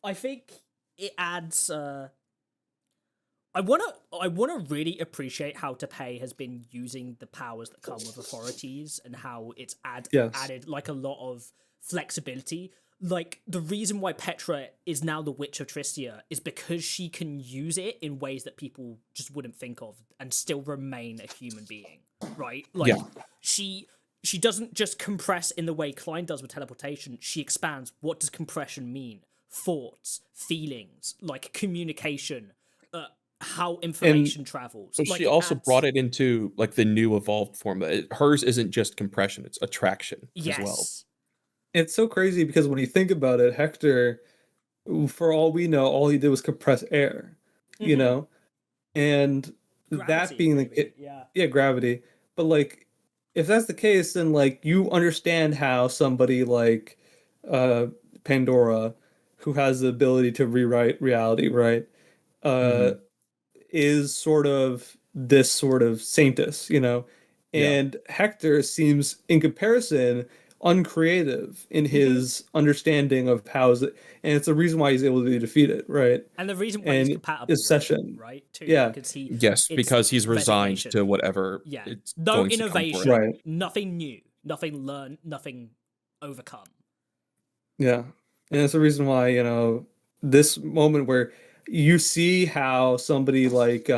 I think it adds I wanna really appreciate how Tepe has been using the powers that come with authorities, and how it's Yes. added like a lot of flexibility. Like, the reason why Petra is now the Witch of Tristia is because she can use it in ways that people just wouldn't think of and still remain a human being, right? Like, Yeah. she doesn't just compress in the way Klein does with teleportation. She expands. What does compression mean? Thoughts, feelings, like communication, how information travels. So Like, she it also adds- brought it into like the new evolved form. Hers isn't just compression; it's attraction as well. Yes. It's so crazy because when you think about it, Hector, for all we know, all he did was compress air, you Mhm. know? And that Gravity, being maybe, yeah. yeah, gravity. But like, if that's the case, then like you understand how somebody like uh Pandora, who has the ability to rewrite reality, right? Uh Mhm. is sort of this sort of saintess, Yeah. And Hector seems, in comparison, uncreative in Mhm. his understanding of and it's the reason why he's able to defeat it, right? And the reason why he's And compatible his with it, session, right? Too, yeah, because Yes, it's because he's resigned resignation. to whatever Yeah. it's No going to come for innovation, him. right, nothing new, nothing learned, nothing overcome. yeah, and it's the reason why this moment where you see how somebody like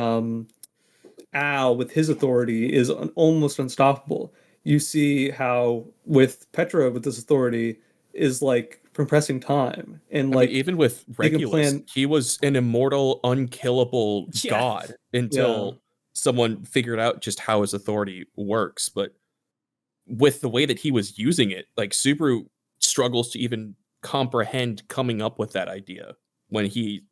Al with his authority is almost unstoppable. You see how with Petra with this authority is like compressing time and I mean, like even with they can Regulus, plan. he was an immortal, unkillable Yeah. god Yeah, until someone figured out just how his authority works. But with the way that he was using it, like Subaru struggles to even comprehend coming up with that idea when he's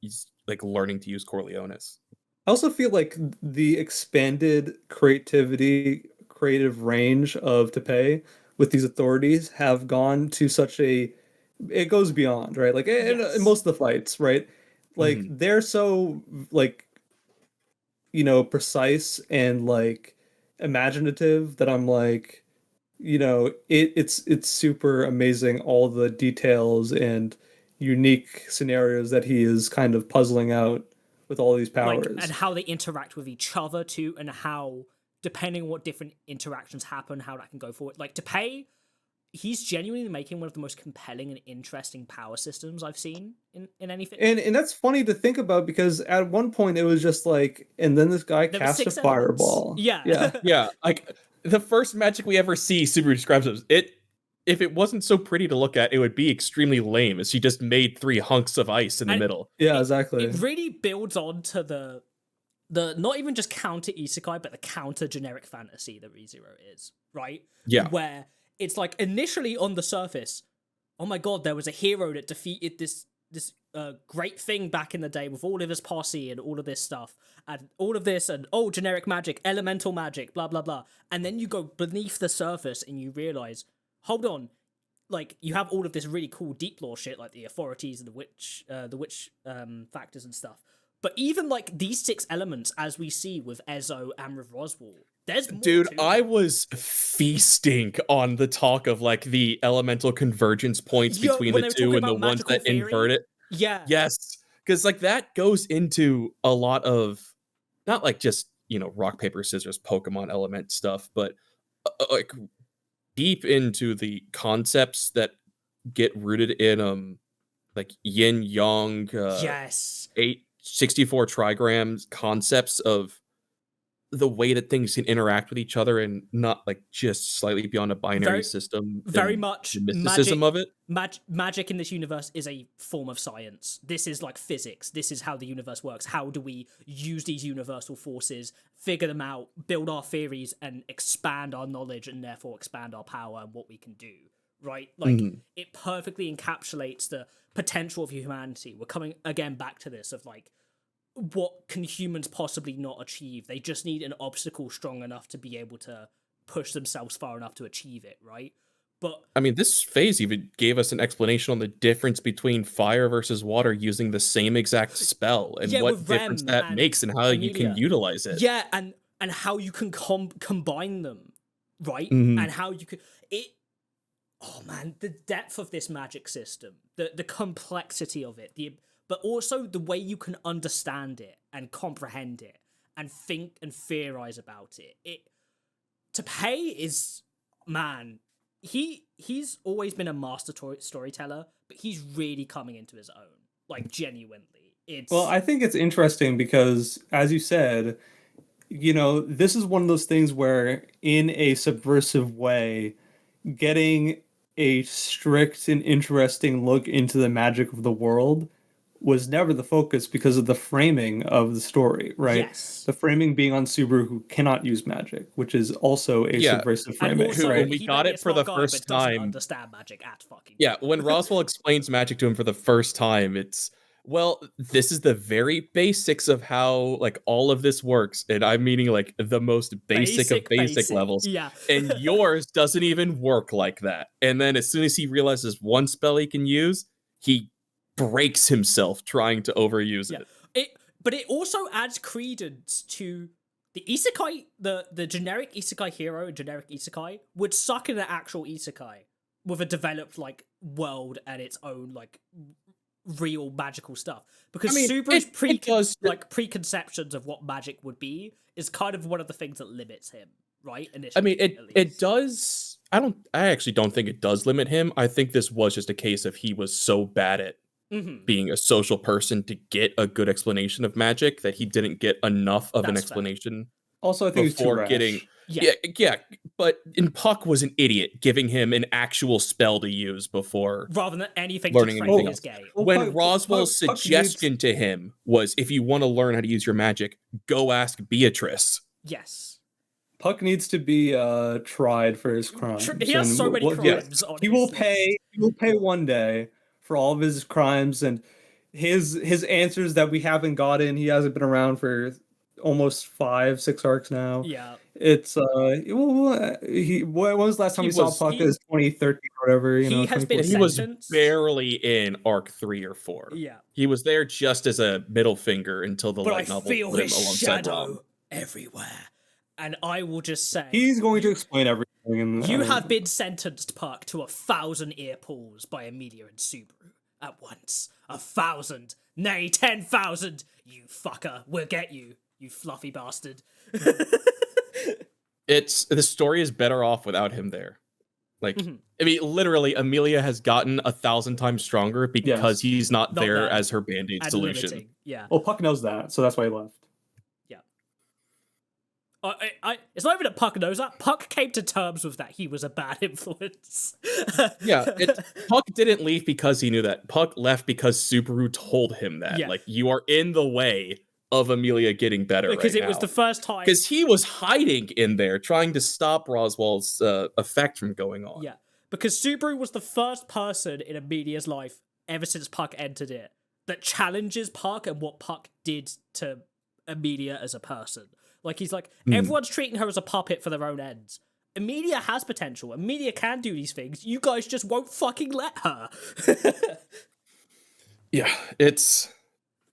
like learning to use Corleones. I also feel like the expanded creative range of Tepe with these authorities have gone to such a, it goes beyond, right? Like in Yes. most of the fights, right? Like Mhm. they're so like precise and like imaginative that I'm like, it's super amazing all the details and unique scenarios that he is kind of puzzling out with all these Like, and powers. how they interact with each other too, and how, depending on what different interactions happen, how that can go forward. Like, to pay, he's genuinely making one of the most compelling and interesting power systems I've seen in anything. And that's funny to think about because at one point it was just like, and then this guy There were cast a 6 elements. fireball. Yeah. Yeah. Yeah, like the first magic we ever see, Subaru describes it. if it wasn't so pretty to look at, it would be extremely lame, as she just made 3 hunks of ice in the middle. Yeah, exactly. It really builds on to the not even just counter isekai, but the counter generic fantasy that ReZero is, right? Yeah. Where it's like initially on the surface, oh my god, there was a hero that defeated this great thing back in the day with all of his posse and all of this stuff and all of this and generic magic, elemental magic, blah blah blah. And then you go beneath the surface and you realize, hold on, like you have all of this really cool deep lore shit like the authorities and the witch factors and stuff. But even like these 6 elements, as we see with Ezo and with Roswell, there's more. Dude, to I it. was feasting on the talk of like the elemental convergence points between when the they were two talking and the about ones magical that theory. invert it. Yeah. Yes, because like that goes into a lot of not like just, you know, rock paper scissors Pokemon element stuff, but like deep into the concepts that get rooted in like yin yang Yes. 864 trigrams concepts of the way that things can interact with each other and not like just slightly beyond a binary system. Very and much the mysticism of it. Magic in this universe is a form of science. This is like physics. This is how the universe works. How do we use these universal forces, figure them out, build our theories, and expand our knowledge and therefore expand our power and what we can do, right? Like, it perfectly encapsulates the potential of humanity. We're coming again back to this of like, what can humans possibly not achieve? They just need an obstacle strong enough to be able to push themselves far enough to achieve it, right? But I mean, this phase even gave us an explanation on the difference between fire versus water using the same exact spell and what difference that makes and how you can utilize it. Yeah, and how you can combine them, right? Mm-hmm. And how you can oh man, the depth of this magic system, the complexity of it, but also the way you can understand it and comprehend it and think and theorize about it. Tappei is, man, he's always been a master storyteller, but he's really coming into his own, like genuinely. Well, I think it's interesting because, as you said, you know, this is one of those things where, in a subversive way, getting a strict and interesting look into the magic of the world was never the focus because of the framing of the story, right? Yes. The framing being on Subaru, who cannot use magic, which is also a subversive framing. Also, right? When we got it for the first time, understand magic at fucking. Yeah, when Roswell explains magic to him for the first time, it's, well, this is the very basics of how like all of this works, and I'm meaning like the most basic of basic levels. Yeah, and yours doesn't even work like that. And then as soon as he realizes one spell he can use, he breaks himself trying to overuse it. But it also adds credence to the isekai, the generic isekai hero, generic isekai would suck in an actual isekai with a developed like world and its own like real magical stuff. Because Subaru's preconceptions of what magic would be is kind of one of the things that limits him, right? Initially, I mean, it does. I actually don't think it does limit him. I think this was just a case of he was so bad at being a social person to get a good explanation of magic that he didn't get enough of an explanation. Also, I think before getting yeah, but Puck was an idiot giving him an actual spell to use before rather than anything learning anything else. When Roswell's suggestion to him was, if you want to learn how to use your magic, go ask Beatrice. Yes. Puck needs to be tried for his crimes. He has so many crimes. On he will pay. He will pay one day for all of his crimes and his answers that we haven't gotten. He hasn't been around for almost 5-6 arcs now. Yeah. It's when was the last time we saw Puck? Is 2013 or whatever. He has been he was barely in arc 3 or 4. Yeah. He was there just as a middle finger until the light novel put him alongside shadow everywhere. And I will just say, he's going to explain everything. You have been sentenced, Puck, to 1,000 ear pulls by Emilia and Subaru at once. 1,000, nay 10,000. You fucker, we'll get you, you fluffy bastard. The story is better off without him there. Like, I mean, literally, Emilia has gotten 1,000 times stronger because he's not there as her band-aid solution. Yeah. Well, Puck knows that, so that's why he left. Yeah. It's not even that Puck knows that. Puck came to terms with that he was a bad influence. Yeah, Puck didn't leave because he knew that. Puck left because Subaru told him that. Yeah. Like, you are in the way of Emilia getting better Because right it was now. the first time. Because he was hiding in there, trying to stop Roswell's effect from going on. Yeah, because Subaru was the first person in Emilia's life ever since Puck entered it that challenges Puck and what Puck did to Emilia as a person. Like, he's like, everyone's treating her as a puppet for their own ends. Emilia has potential. Emilia can do these things. You guys just won't fucking let her. Yeah, it's...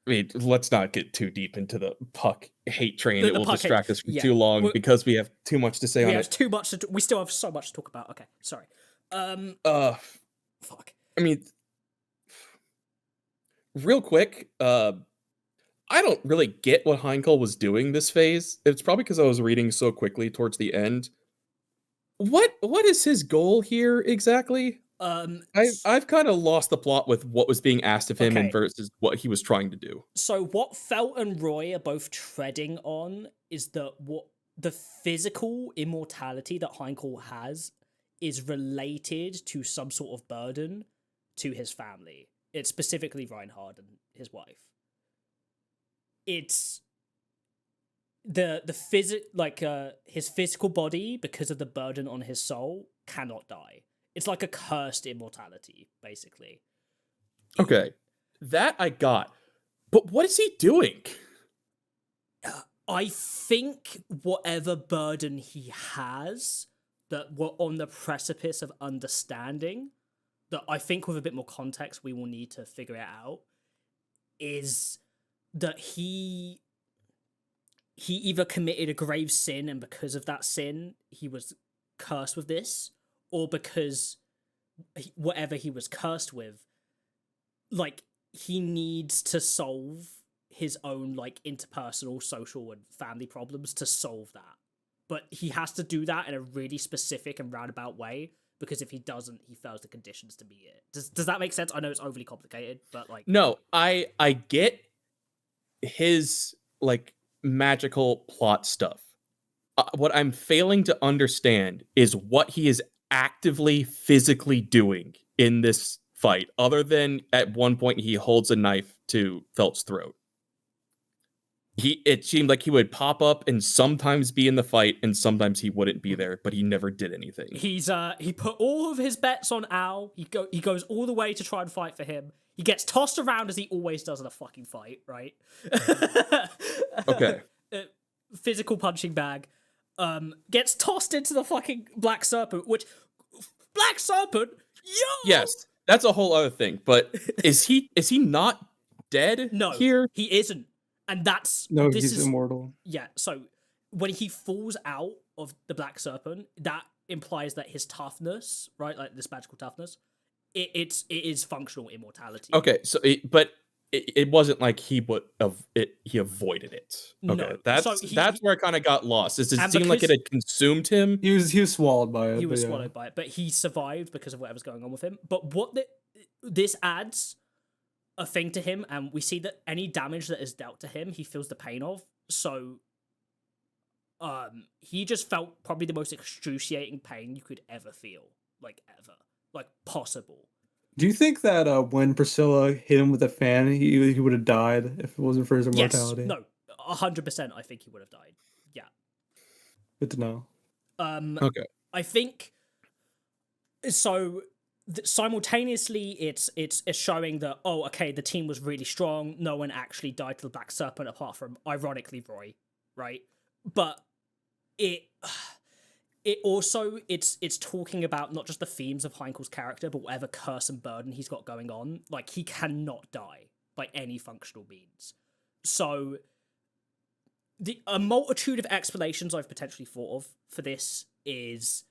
I mean, let's not get too deep into the Puck hate train. It will distract us for too long because we have too much to say on it. We have too much to... We still have so much to talk about. Okay, sorry. Fuck. I mean, real quick, I don't really get what Hainkel was doing this phase. It's probably because I was reading so quickly towards the end. What is his goal here exactly? I've kind of lost the plot with what was being asked of him and versus what he was trying to do. So what Felt and Roy are both treading on is that what the physical immortality that Hainkel has is related to some sort of burden to his family. It's specifically Reinhard and his wife. It's his physical body, because of the burden on his soul, cannot die. It's like a cursed immortality, basically. Okay, that I got. But what is he doing? I think whatever burden he has that we're on the precipice of understanding, that I think with a bit more context we will need to figure it out, is that he either committed a grave sin and because of that sin he was cursed with this, or because whatever he was cursed with, like, he needs to solve his own, like, interpersonal, social, and family problems to solve that. But he has to do that in a really specific and roundabout way, because if he doesn't, he fails the conditions to be it. Does that make sense? I know it's overly complicated, but, like... No, I get his, like, magical plot stuff. What I'm failing to understand is what he is actively, physically doing in this fight, other than at one point he holds a knife to Felt's throat. It seemed like he would pop up and sometimes be in the fight, and sometimes he wouldn't be there, but he never did anything. He put all of his bets on Al. He goes all the way to try and fight for him. He gets tossed around as he always does in a fucking fight, right? Okay. Physical punching bag. Gets tossed into the fucking Black Serpent, which... Black Serpent? Yo! Yes, that's a whole other thing, but is he not dead here? He isn't. And that's... No, he's immortal. Yeah, so when he falls out of the Black Serpent, that implies that his toughness, right, like this magical toughness, it is functional immortality. Okay, so it wasn't like he avoided it. Okay, No. That's where I kind of got lost. It seemed like it had consumed him. He was swallowed by it. He was swallowed by it, but he survived because of whatever's going on with him. But what this adds a thing to him, and we see that any damage that is dealt to him, he feels the pain of. So, he just felt probably the most excruciating pain you could ever feel, like ever, like possible. Do you think that when Priscilla hit him with a fan, he would have died if it wasn't for his immortality? Yes, no, 100%. I think he would have died. Yeah. Good to know. Okay. I think so. Simultaneously, it's showing that, oh, okay, the team was really strong. No one actually died to the Black Serpent apart from, ironically, Roy, right? But it also it's talking about not just the themes of Heinkel's character, but whatever curse and burden he's got going on. Like, he cannot die by any functional means. So a multitude of explanations I've potentially thought of for this is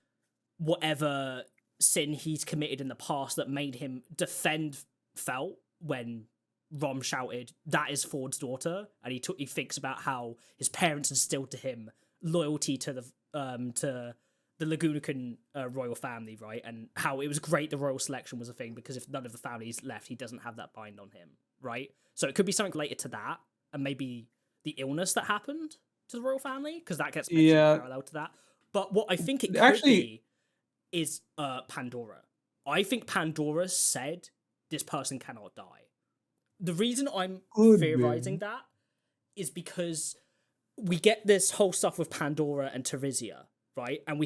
whatever sin he's committed in the past that made him defend Felt when Rom shouted, "That is Ford's daughter," and he thinks about how his parents instilled to him loyalty to the Lagunican royal family, right? And how it was great the royal selection was a thing, because if none of the families left, he doesn't have that bind on him, right? So it could be something related to that, and maybe the illness that happened to the royal family, because that gets mentioned parallel to that. But what I think it could be is Pandora. I think Pandora said this person cannot die. The reason I'm theorizing that is because we get this whole stuff with Pandora and Teresia, right? And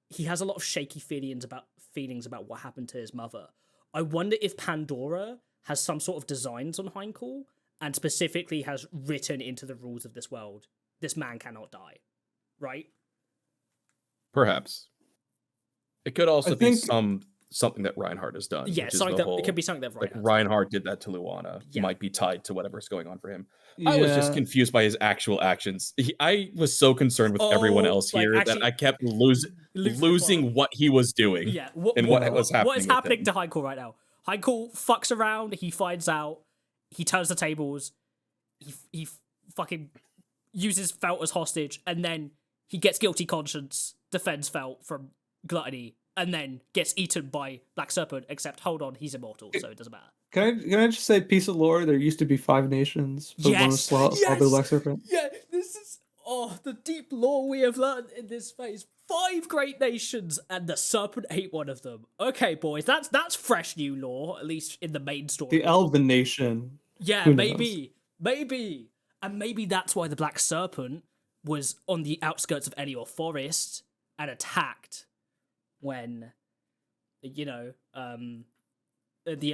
he has a lot of shaky feelings about what happened to his mother. I wonder if Pandora has some sort of designs on Hainkel and specifically has written into the rules of this world, this man cannot die, right? Perhaps. It could also be something that Reinhardt has done. Yeah, it could be something that Reinhardt did that to Luana. Yeah. Might be tied to whatever's going on for him. Yeah. I was just confused by his actual actions. I was so concerned with everyone else here that I kept losing what he was doing. Yeah, what was happening. What is happening to Hainkel right now? Hainkel fucks around. He finds out. He turns the tables. He fucking uses Felt as hostage, and then he gets guilty conscience, defends Felt from gluttony, and then gets eaten by Black Serpent, except, hold on, he's immortal, so it doesn't matter. Can I just say, piece of lore, there used to be 5 nations, but one was slaughtered by Black Serpent. Yeah, this is, the deep lore we have learned in this phase. 5 great nations, and the Serpent ate one of them. Okay, boys, that's fresh new lore, at least in the main story. The Elven nation. Yeah, maybe. And maybe that's why the Black Serpent was on the outskirts of Elior Forest and attacked when, it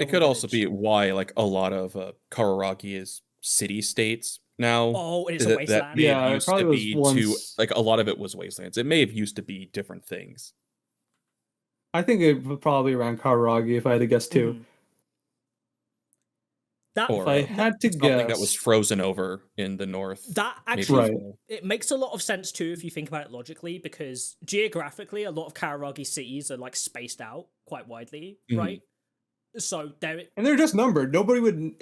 could also be why, like, a lot of Kararagi is city-states now. Oh, it's a wasteland. It probably was like, a lot of it was wastelands. It may have used to be different things. I think it was probably around Kararagi, if I had to guess, too. Mm. If I had to guess, something that was frozen over in the north. That actually, it makes a lot of sense too if you think about it logically, because geographically, a lot of Kararagi cities are like spaced out quite widely, right? So and they're just numbered. Nobody would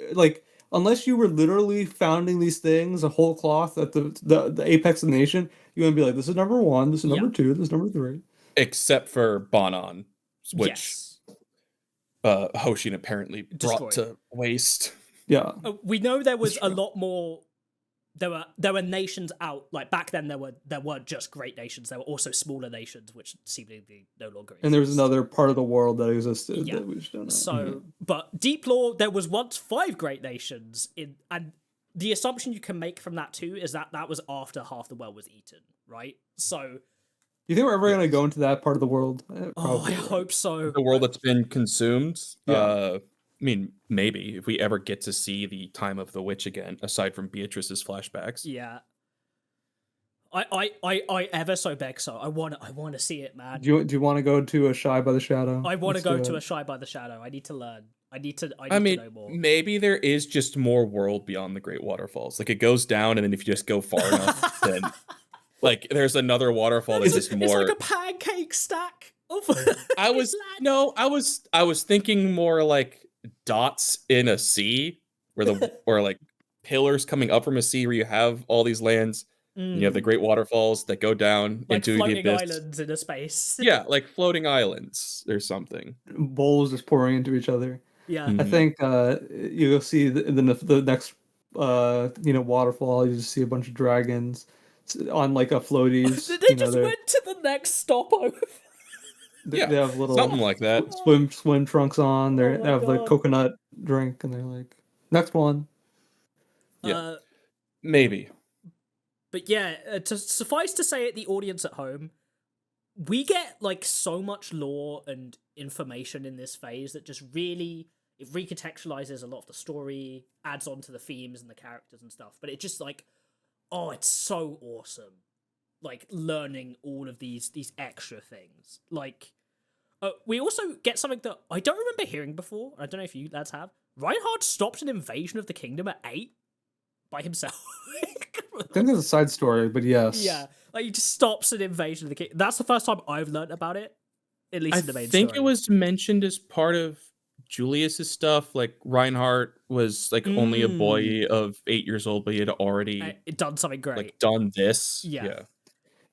unless you were literally founding these things a whole cloth at the apex of the nation. You would be like, this is number 1, this is number 2, this is number 3. Except for Banan, which Hoshin apparently brought to waste. Yeah, we know there was a lot more. There were nations out. Like back then, there weren't just great nations. There were also smaller nations, which seemingly no longer exist. And there was another part of the world that existed that we just don't know. So, but deep lore, there was once 5 great nations and the assumption you can make from that too is that was after half the world was eaten, right? So. You think we're ever going to go into that part of the world? I hope so. The world that's been consumed. I mean, maybe if we ever get to see the time of the witch again, aside from Beatrice's flashbacks. Yeah. I ever so beg so. I want to see it, man. Do you want to go to a Shy by the Shadow? I want to go to a Shy by the Shadow. I need to learn. I need to know more. Maybe there is just more world beyond the Great Waterfalls. Like it goes down, and then if you just go far enough, then like there's another waterfall that's just more. It's like a pancake stack. I was thinking more like dots in a sea or like pillars coming up from a sea where you have all these lands and you have the great waterfalls that go down like into the abyss. Islands in a space. Yeah, like floating islands or something. Bowls just pouring into each other. Yeah. I think you'll see the next waterfall. You just see a bunch of dragons on like a floaties. They just went to the next stopover. They have little something like that. Swim trunks on. They have like coconut drink, and they're like, next one. Yeah, maybe. But yeah, to suffice to say, it the audience at home, we get like so much lore and information in this phase that just really it recontextualizes a lot of the story, adds on to the themes and the characters and stuff. But it just like, it's so awesome. Like learning all of these extra things. Like we also get something that I don't remember hearing before. I don't know if you lads have. Reinhardt stopped an invasion of the kingdom at 8 by himself. I think there's a side story, but yes. Yeah, like he just stops an invasion of the kingdom. That's the first time I've learned about it. At least in the main story. I think it was mentioned as part of Julius's stuff. Like Reinhardt was like only a boy of 8 years old, but he had already done something great. Like done this.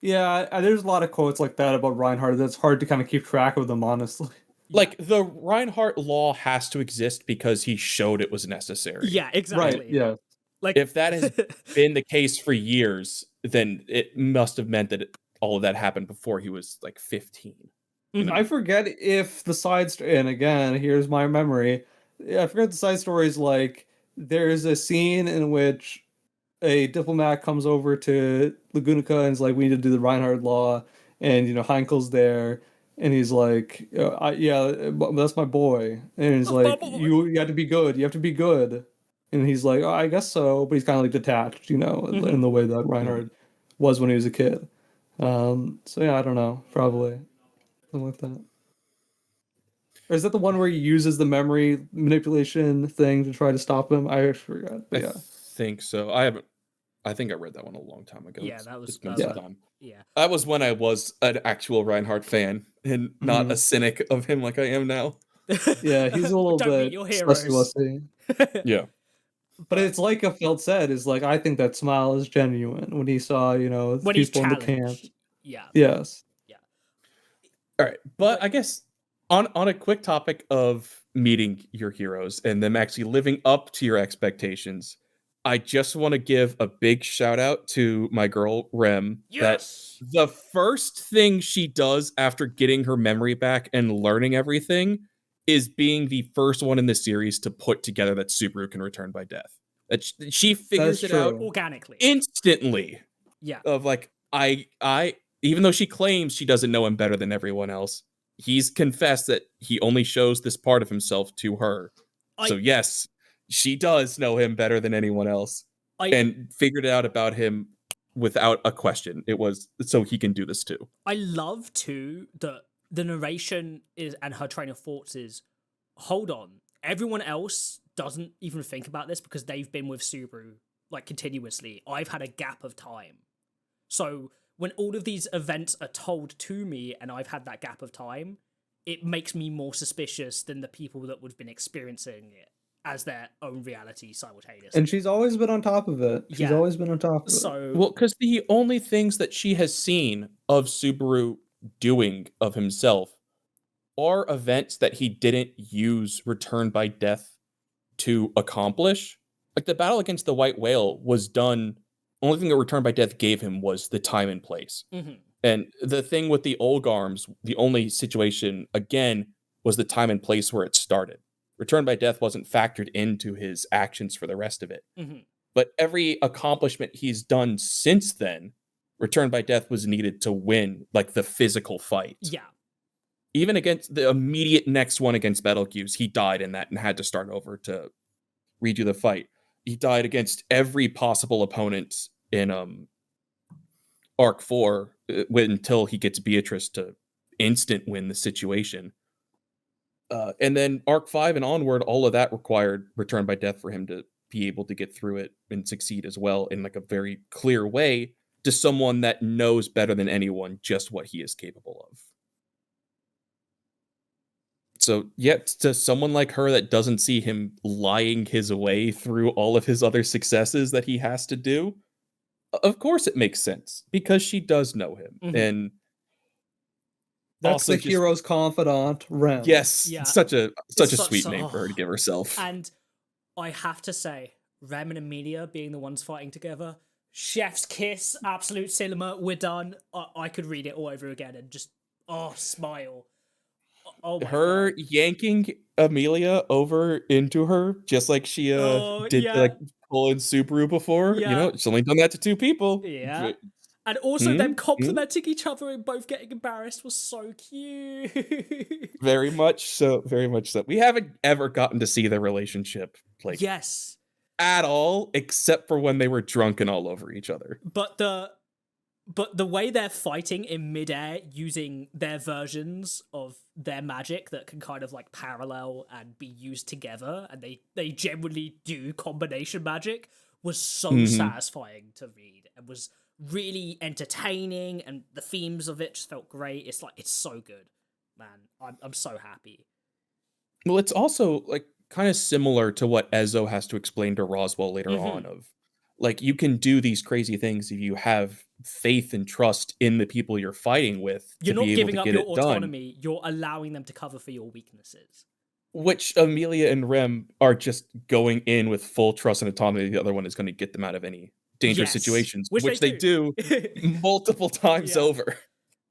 Yeah, there's a lot of quotes like that about Reinhardt that's hard to kind of keep track of them, honestly. Like, the Reinhardt law has to exist because he showed it was necessary. Yeah, exactly. Right, yeah. Like, if that has been the case for years, then it must have meant that all of that happened before he was like 15. I forget if the side story, and again, here's my memory. I forget the side story is like there's a scene in which a diplomat comes over to Lagunica and is like, "We need to do the Reinhardt law," and Heinkel's there, and he's like, "Yeah, that's my boy," and he's like, "You have to be good. You have to be good," and he's like, "Oh, I guess so," but he's kind of like detached, in the way that Reinhardt was when he was a kid. So yeah, I don't know, probably something like that. Or is that the one where he uses the memory manipulation thing to try to stop him? I forgot. But I think so. I think I read that one a long time ago. Yeah, that was It's been some time. Yeah. That was when I was an actual Reinhardt fan and not a cynic of him like I am now. Yeah, he's a little Don't bit meet your heroes. sussy. Yeah. But it's like a Feld said, is like, I think that smile is genuine when he saw, the When he's people in the camp. challenged. Yeah. Yes. All right, but I guess on a quick topic of meeting your heroes and them actually living up to your expectations, I just want to give a big shout out to my girl Rem. Yes. That the first thing she does after getting her memory back and learning everything is being the first one in the series to put together that Subaru can return by death. That she figures it out organically, instantly. Yeah. Of like, I even though she claims she doesn't know him better than everyone else, he's confessed that he only shows this part of himself to her. So yes, she does know him better than anyone else, and figured it out about him without a question. It was so he can do this too. I love too that the narration is, and her train of thoughts is, hold on, everyone else doesn't even think about this because they've been with Subaru like continuously. I've had a gap of time. So when all of these events are told to me and I've had that gap of time, it makes me more suspicious than the people that would have been experiencing it as their own reality simultaneously. And she's always been on top of it. She's always been on top of it. Well, because the only things that she has seen of Subaru doing of himself are events that he didn't use Return by Death to accomplish. Like the battle against the White Whale was done. Only thing that Return by Death gave him was the time and place. And the thing with the Olgarms, the only situation, again, was the time and place where it started. Return by Death wasn't factored into his actions for the rest of it. But every accomplishment he's done since then, Return by Death was needed to win, like the physical fight. Yeah. Even against the immediate next one against Betelgeuse, he died in that and had to start over to redo the fight. He died against every possible opponent in Arc 4 until he gets Beatrice to instant win the situation. And then Arc 5 and onward, all of that required Return by Death for him to be able to get through it and succeed as well in like a very clear way to someone that knows better than anyone just what he is capable of. So, yet to someone like her that doesn't see him lying his way through all of his other successes that he has to do, of course it makes sense because she does know him. And that's the hero's confidant, Rem. Yes, such a sweet name for her to give herself. And I have to say, Rem and Emilia being the ones fighting together, chef's kiss, absolute cinema, we're done. I could read it all over again and just, smile. Oh her God. Yanking Emilia over into her, just like she did like pull in Subaru before. She's only done that to two people. Yeah. And also them complimenting each other and both getting embarrassed was so cute. Very much so. Very much so. We haven't ever gotten to see their relationship like at all, except for when they were drunk and all over each other. But the way they're fighting in midair using their versions of their magic that can kind of like parallel and be used together, and they genuinely do combination magic, was so satisfying to read and was really entertaining, and the themes of it just felt great. It's so good, man. I'm so happy. Well, it's also like kind of similar to what Ezzo has to explain to Roswell later on of like, you can do these crazy things if you have faith and trust in the people you're fighting with. You're not giving up your autonomy. You're allowing them to cover for your weaknesses. Which Emilia and Rem are just going in with full trust and autonomy. The other one is going to get them out of any dangerous Yes, situations, which which they they do multiple times Yeah. over.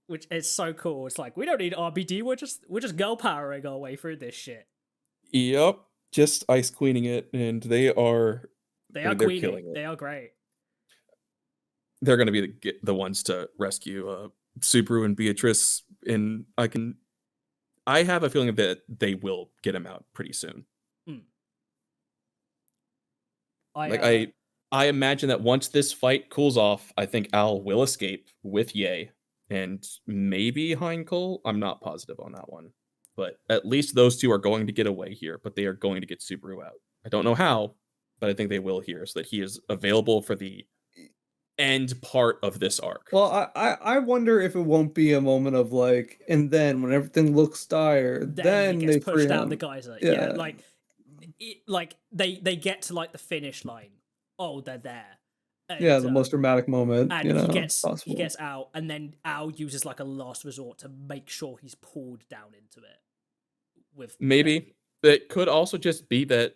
Which is so cool. It's like, we don't need RBD. We're just girl powering our way through this shit. Yep, just ice queening it, and they are. They I are mean, they're queening. killing it. They are great. They're going to be the ones to rescue Subaru and Beatrice, and I have a feeling that they will get him out pretty soon. Mm. I imagine that once this fight cools off, I think Al will escape with Ye and maybe Hainkel. I'm not positive on that one, but at least those two are going to get away here. But they are going to get Subaru out. I don't know how, but I think they will here, so that he is available for the end part of this arc. Well, I wonder if it won't be a moment of like, and then when everything looks dire, then he they gets free pushed down him. the geyser. Yeah. Like they get to like the finish line. Oh, they're there. And, Yeah, the most dramatic moment, and you know, he gets possible. out, and then Al uses like a last resort to make sure he's pulled down into it. With Maybe it could also just be that,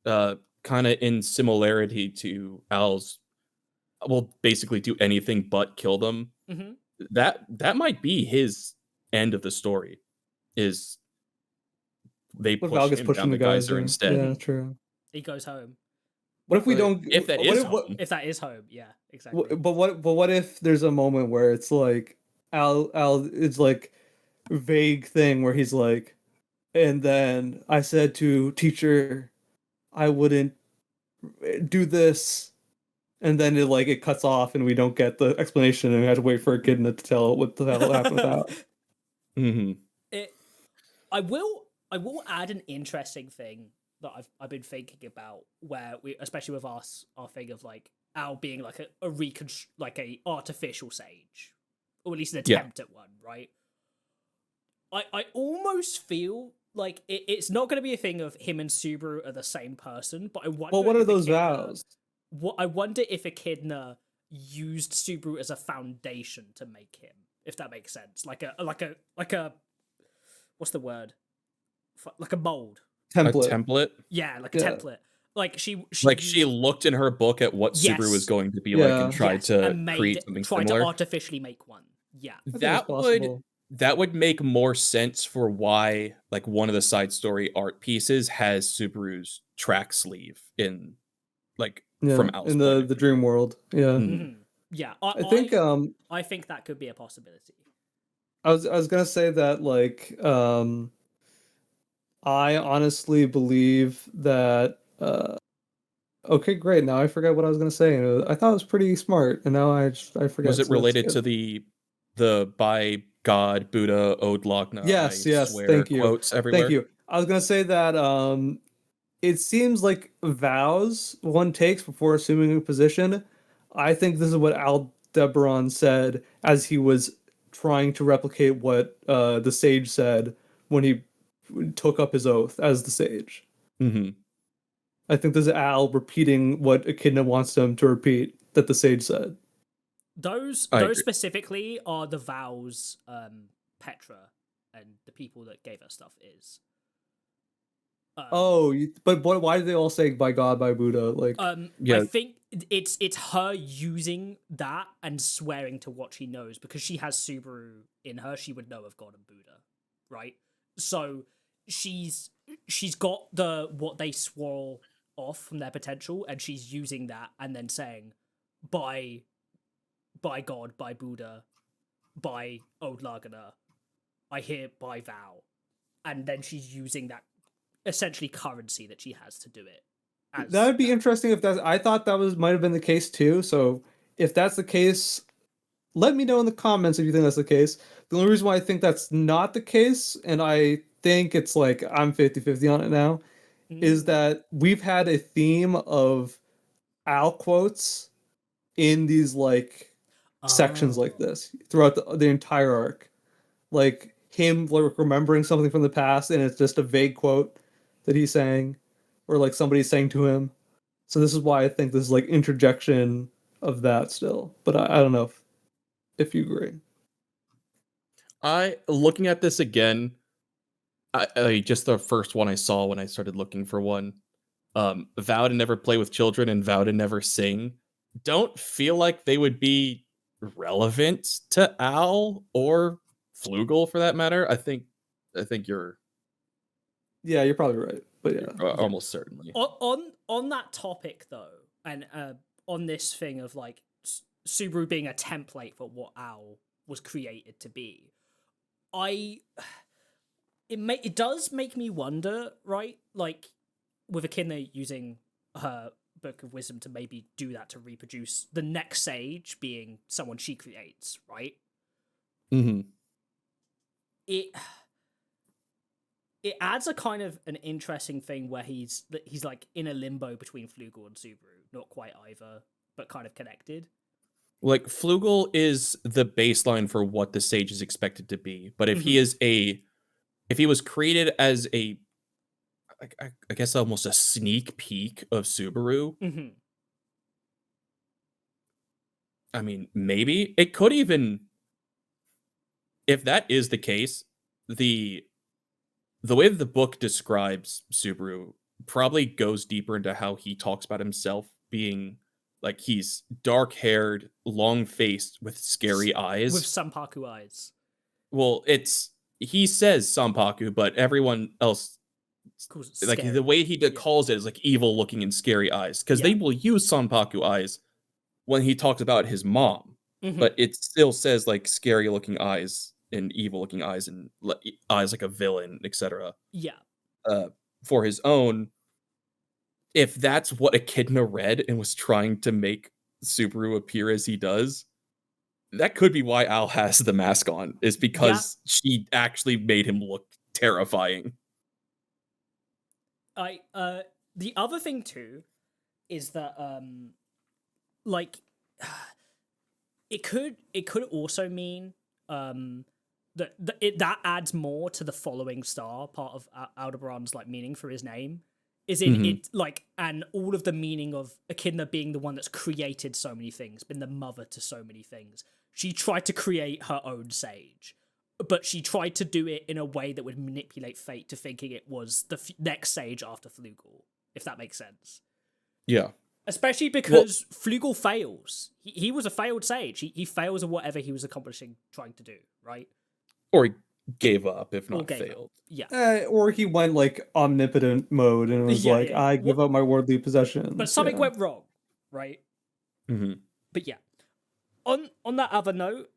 kind of in similarity to Al's, will basically do anything but kill them. Mm-hmm. That might be his end of the story. Is they What if push Val gets him pushed down in the geyser instead? Yeah, true. He goes home. What if we But don't? if that what is if, what, home, If that is home, yeah, exactly. but what if there's a moment where it's like Al it's like vague thing where he's like, and then I said to teacher, I wouldn't do this, and then it cuts off and we don't get the explanation and we have to wait for a kid to tell what the hell happened with that. mm-hmm. I will add an interesting thing that I've been thinking about, where we, especially with our thing of like Al being like a artificial sage, or at least an attempt at one, right? I almost feel like it's not going to be a thing of him and Subaru are the same person, but I wonder. Well, what are if those Echidna- vows? I wonder if Echidna used Subaru as a foundation to make him, if that makes sense, like a what's the word? Like a mold. Template. A template. Yeah, like a template. Like she looked in her book at what Subaru was going to be like and tried to create something similar. To artificially make one. Yeah, that would make more sense for why like one of the side story art pieces has Subaru's track sleeve in from Al's in the dream world. Yeah. Mm-hmm. Yeah, I think that could be a possibility. I was gonna say that I honestly believe that okay, great. Now I forgot what I was gonna say. I thought it was pretty smart, and now I forget. Was it related to the by God, Buddha, Ode Lagna? Yes, swear thank you. Quotes everywhere. Thank you. I was gonna say that it seems like vows one takes before assuming a position. I think this is what Aldebaran said as he was trying to replicate what the sage said when he took up his oath as the sage. Mm-hmm. I think this is Al repeating what Echidna wants him to repeat that the sage said. Those specifically are the vows Petra and the people that gave us stuff is. But why do they all say by God, by Buddha? I think it's her using that and swearing to what she knows, because she has Subaru in her. She would know of God and Buddha, right? So she's got what they swore off from their potential, and she's using that and then saying by God, by Buddha, by Old Lagana, I hereby vow, and then she's using that essentially currency that she has to do it. That would be interesting if that's. I thought that might have been the case too. So if that's the case, let me know in the comments if you think that's the case. The only reason why I think that's not the case, and I think it's like I'm 50-50 on it now, is that we've had a theme of Al quotes in these sections like this throughout the entire arc. Like him remembering something from the past and it's just a vague quote that he's saying, or like somebody's saying to him. So this is why I think this is like interjection of that still. But I don't know if you agree. Looking at this again, I just the first one I saw when I started looking for one, vow to never play with children and vow to never sing don't feel like they would be relevant to Al or Flugel for that matter. I think you're Yeah, you're probably right. But yeah. almost certainly. On that topic though, and on this thing of like Subaru being a template for what Al was created to be, it does make me wonder, right? Like with Echidna using her Book of Wisdom to maybe do that to reproduce the next sage being someone she creates, right? Mm-hmm. It adds a kind of an interesting thing where he's like in a limbo between Flugel and Subaru, not quite either, but kind of connected. Like Flugel is the baseline for what the sage is expected to be, but if he was created as I guess almost a sneak peek of Subaru. Mm-hmm. I mean, maybe it could even, if that is the case, the way that the book describes Subaru probably goes deeper into how he talks about himself being like he's dark-haired, long-faced with scary eyes. With Sampaku eyes. Well, he says Sampaku, but everyone else like the way he calls it is like evil looking and scary eyes, because they will use Sampaku eyes when he talks about his mom, but it still says like scary looking eyes and evil looking eyes and eyes like a villain, etc. For his own, if that's what Echidna read and was trying to make Subaru appear as he does, that could be why Al has the mask on, is because she actually made him look terrifying. The other thing too is that like it could also mean that adds more to the following star part of Aldebaran's like meaning for his name, is in it like, and all of the meaning of Echidna being the one that's created so many things, been the mother to so many things. She tried to create her own sage, but she tried to do it in a way that would manipulate fate to thinking it was the next sage after Flugel, if that makes sense. Yeah. Especially because Flugel fails. He was a failed sage. He fails at whatever he was accomplishing, trying to do, right? Or he gave up, if not failed. Yeah. Or he went like omnipotent mode and was I give up my worldly possessions. But something went wrong, right? Mm-hmm. But yeah. On that other note,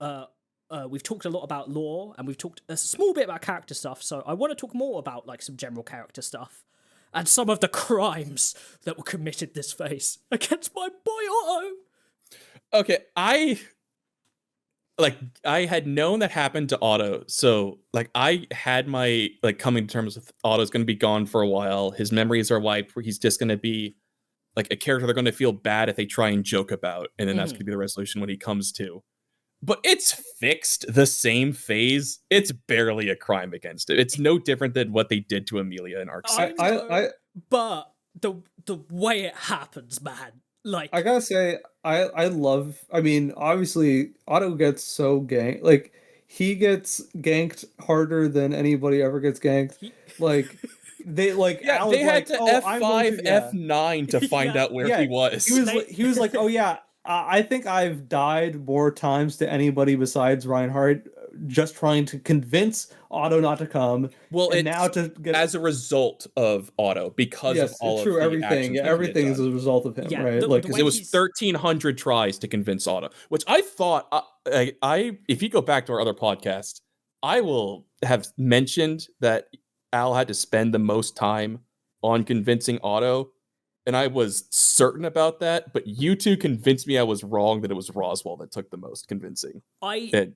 we've talked a lot about lore, and we've talked a small bit about character stuff, so I want to talk more about like some general character stuff and some of the crimes that were committed this phase against my boy Otto. Okay, I had known that happened to Otto, so like I had my like coming to terms with Otto's going to be gone for a while. His memories are wiped. He's just going to be like a character they're going to feel bad if they try and joke about, and then that's going to be the resolution when he comes to. But it's fixed the same phase. It's barely a crime against it. It's no different than what they did to Emilia in Arc 6. But the way it happens, man. Like, I gotta say, I mean, obviously Otto gets so ganked. Like, he gets ganked harder than anybody ever gets ganked. Like, they had to F5, F9 to find out where he was. He was like, oh yeah, I think I've died more times to anybody besides Reinhardt, just trying to convince Otto not to come. Well, and now to get as a result of Otto, because of all of the everything. Yeah, everything is a result of him, right? Like, because it was 1,300 tries to convince Otto, which I thought, if you go back to our other podcast, I will have mentioned that Al had to spend the most time on convincing Otto. And I was certain about that, but you two convinced me I was wrong, that it was Roswell that took the most convincing. I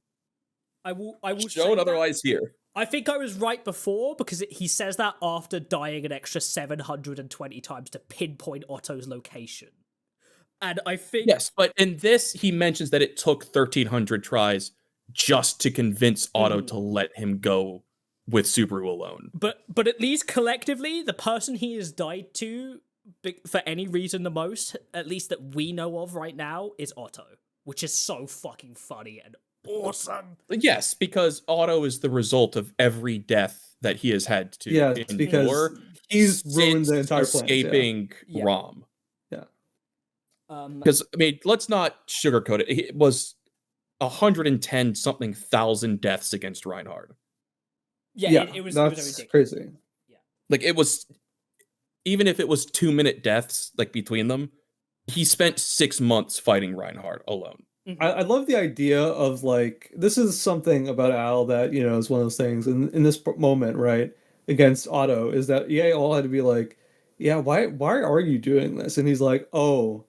will show it otherwise here. I think I was right before, because he says that after dying an extra 720 times to pinpoint Otto's location. And I think... Yes, but in this, he mentions that it took 1,300 tries just to convince Otto to let him go with Subaru alone. But at least collectively, the person he has died to, for any reason the most, at least that we know of right now, is Otto, which is so fucking funny and awesome. Yes, because Otto is the result of every death that he has had to endure, because he's ruined the entire escaping planet, Rom. Yeah. Because I mean, let's not sugarcoat it. It was 110 something thousand deaths against Reinhardt. Yeah, it was that's ridiculous. crazy. Like it was, even if it was 2-minute deaths like between them, he spent 6 months fighting Reinhardt alone. I love the idea of like this is something about Al that is one of those things in this moment, right, against Otto, is that EA all had to be like, yeah, why are you doing this? And he's like, oh,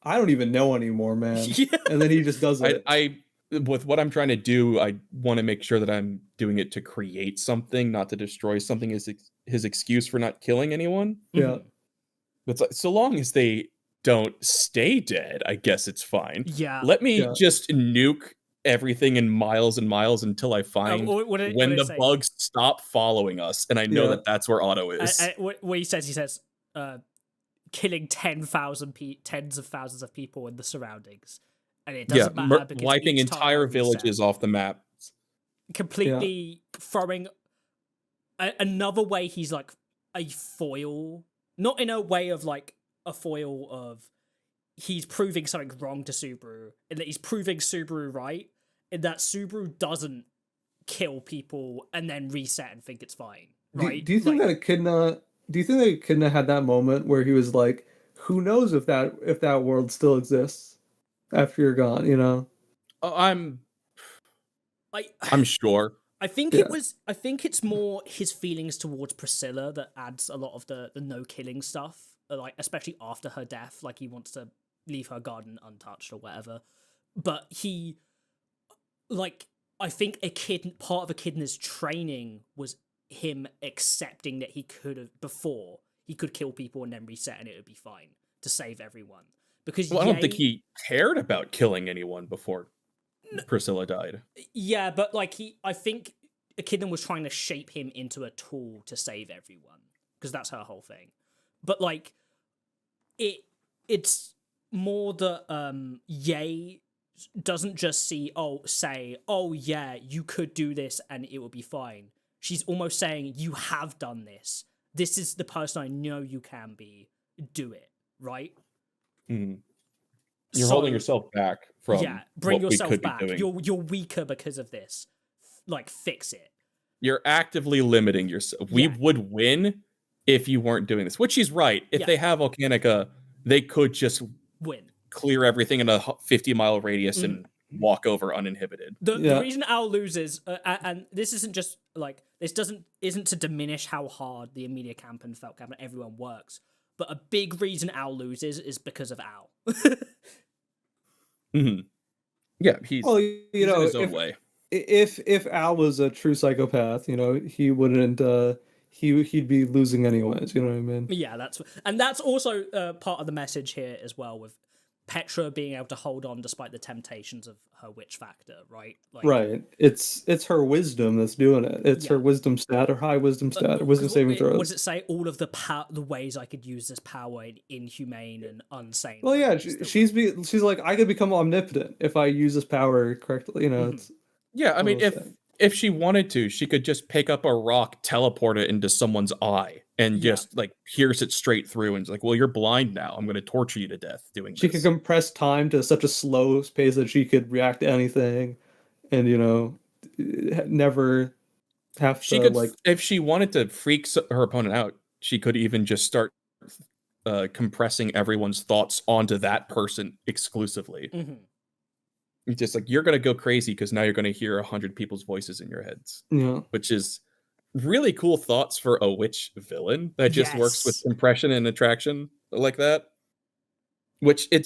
I don't even know anymore, man. Yeah. And then he just does it. I with what I'm trying to do, I want to make sure that I'm doing it to create something, not to destroy something. Is his excuse for not killing anyone? Yeah. But it's like, so long as they don't stay dead, I guess it's fine. Yeah. Let me Yeah. just nuke everything in miles and miles until I find what did when he the say? bugs stop following us, and I know Yeah. that that's where Otto is. What he says, killing tens of thousands of people in the surroundings, and it doesn't matter because wiping each time entire I reset, villages off the map. completely throwing another way. He's like a foil, not in a way of like a foil of he's proving something wrong to Subaru, and that he's proving Subaru right, in that Subaru doesn't kill people and then reset and think it's fine, right? Do you think that Echidna? Do you think that Echidna had that moment where he was like, "Who knows if that world still exists after you're gone?" I'm I sure. I think Yeah. I think it's more his feelings towards Priscilla that adds a lot of the no killing stuff, like especially after her death. Like he wants to leave her garden untouched or whatever. But he, like, I think part of Echidna's training was him accepting that he could kill people and then reset and it would be fine to save everyone. Because Well, I don't think he cared about killing anyone before Priscilla died. Yeah, but like I think Echidna was trying to shape him into a tool to save everyone, because that's her whole thing. But like, it's more that Ye doesn't just say, oh yeah, you could do this and it will be fine. She's almost saying, you have done this. This is the person I know you can be. Do it, right? You're holding yourself back from bring what yourself we could back. be doing. You're weaker because of this. Like, fix it. You're actively limiting yourself. We would win if you weren't doing this, which she's right. If they have Volcanica, they could just win, clear everything in a 50-mile radius and walk over uninhibited. The reason Al loses, and this isn't just like isn't to diminish how hard the Emilia camp and Felt camp and everyone works, but a big reason Al loses is because of Al. Yeah, he's in his own if, way. If Al was a true psychopath, he wouldn't. He'd be losing anyways. You know what I mean? Yeah, that's also part of the message here as well, with Petra being able to hold on despite the temptations of her witch factor, right? Like, right. It's her wisdom that's doing it. It's her wisdom stat or high wisdom stat or wisdom saving throws. What does it say? All of the ways I could use this power in inhumane and insane. Well, yeah, she's like, I could become omnipotent if I use this power correctly. It's I mean, if she wanted to, she could just pick up a rock, teleport it into someone's eye, and just like pierce it straight through. And it's like, well, you're blind now. I'm going to torture you to death doing this. She could compress time to such a slow pace that she could react to anything, and never have she to could, like. If she wanted to freak her opponent out, she could even just start compressing everyone's thoughts onto that person exclusively. Just like, you're gonna go crazy because now you're gonna hear 100 people's voices in your heads. Which is really cool thoughts for a witch villain that just works with impression and attraction like that. Which I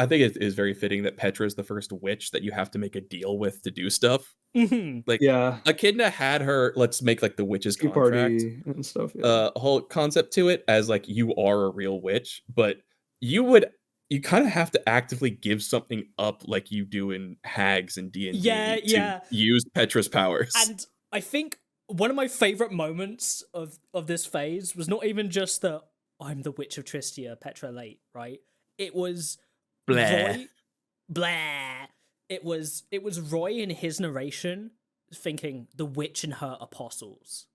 think it is very fitting that Petra is the first witch that you have to make a deal with to do stuff. Like, Echidna had her let's make like the witch's contract party and stuff. Whole concept to it as like, you are a real witch, but you kind of have to actively give something up, like you do in Hags and D&D, to use Petra's powers. And I think one of my favorite moments of this phase was not even just the I'm the Witch of Tristia, Petra late, right? It was Roy. Blah. It was Roy in his narration thinking the witch and her apostles.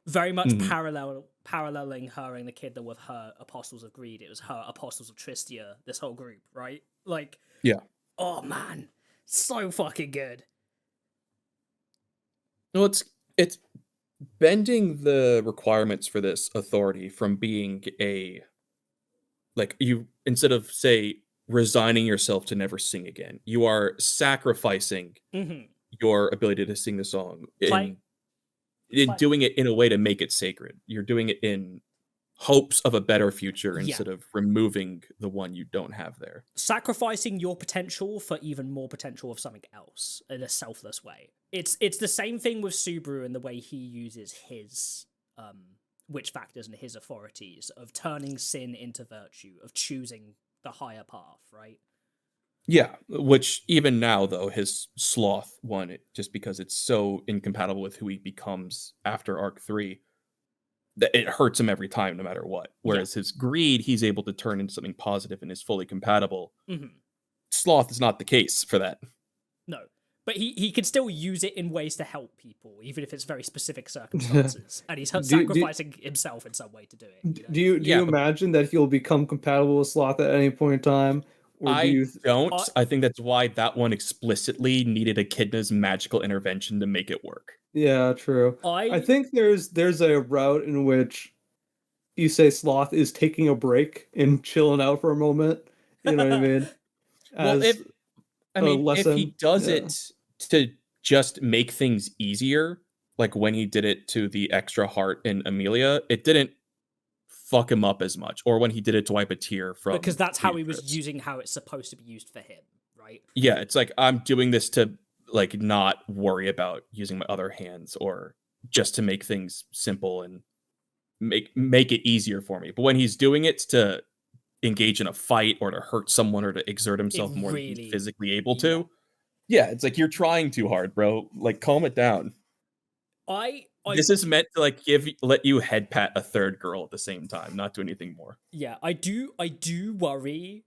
very much Mhm. paralleling her and the kid with her Apostles of Greed. It was her Apostles of Tristia, this whole group, right? Like, Yeah. oh man, so fucking good. No, it's bending the requirements for this authority from being a like you instead of say resigning yourself to never sing again, you are sacrificing Mm-hmm. your ability to sing the song Play, in play. doing it in a way to make it sacred. You're doing it in hopes of a better future Yeah, instead of removing the one you don't have there. sacrificing your potential for even more potential of something else in a selfless way. It's the same thing with Subaru and the way he uses his witch factors and his authorities of turning sin into virtue, of choosing the higher path, right? Yeah, which even now though his sloth one, just because it's so incompatible with who he becomes after arc 3, that it hurts him every time no matter what. Yeah. Whereas his greed, he's able to turn into something positive and is fully compatible. Mm-hmm. Sloth is not the case for that. No. But he can still use it in ways to help people, even if it's very specific circumstances. And he's sacrificing himself in some way to do it. You know? Do you imagine that he'll become compatible with Sloth at any point in time? Or do I you don't. I think that's why that one explicitly needed Echidna's magical intervention to make it work. Yeah, true. I think there's a route in which you say Sloth is taking a break and chilling out for a moment. You know what I mean? Well, As a if he lesson. does Yeah. it to just make things easier, like when he did it to the extra heart in Emilia, it didn't fuck him up as much. Or when he did it to wipe a tear from because that's how he was Beatrice. using how it's supposed to be used for him, right? Yeah, it's like I'm doing this to like not worry about using my other hands or just to make things simple and make it easier for me. But when he's doing it to engage in a fight or to hurt someone or to exert himself more than he's really- physically able to, yeah, it's like you're trying too hard, bro. Like calm it down. This is meant to like let you head pat a third girl at the same time, not do anything more. Yeah, I do worry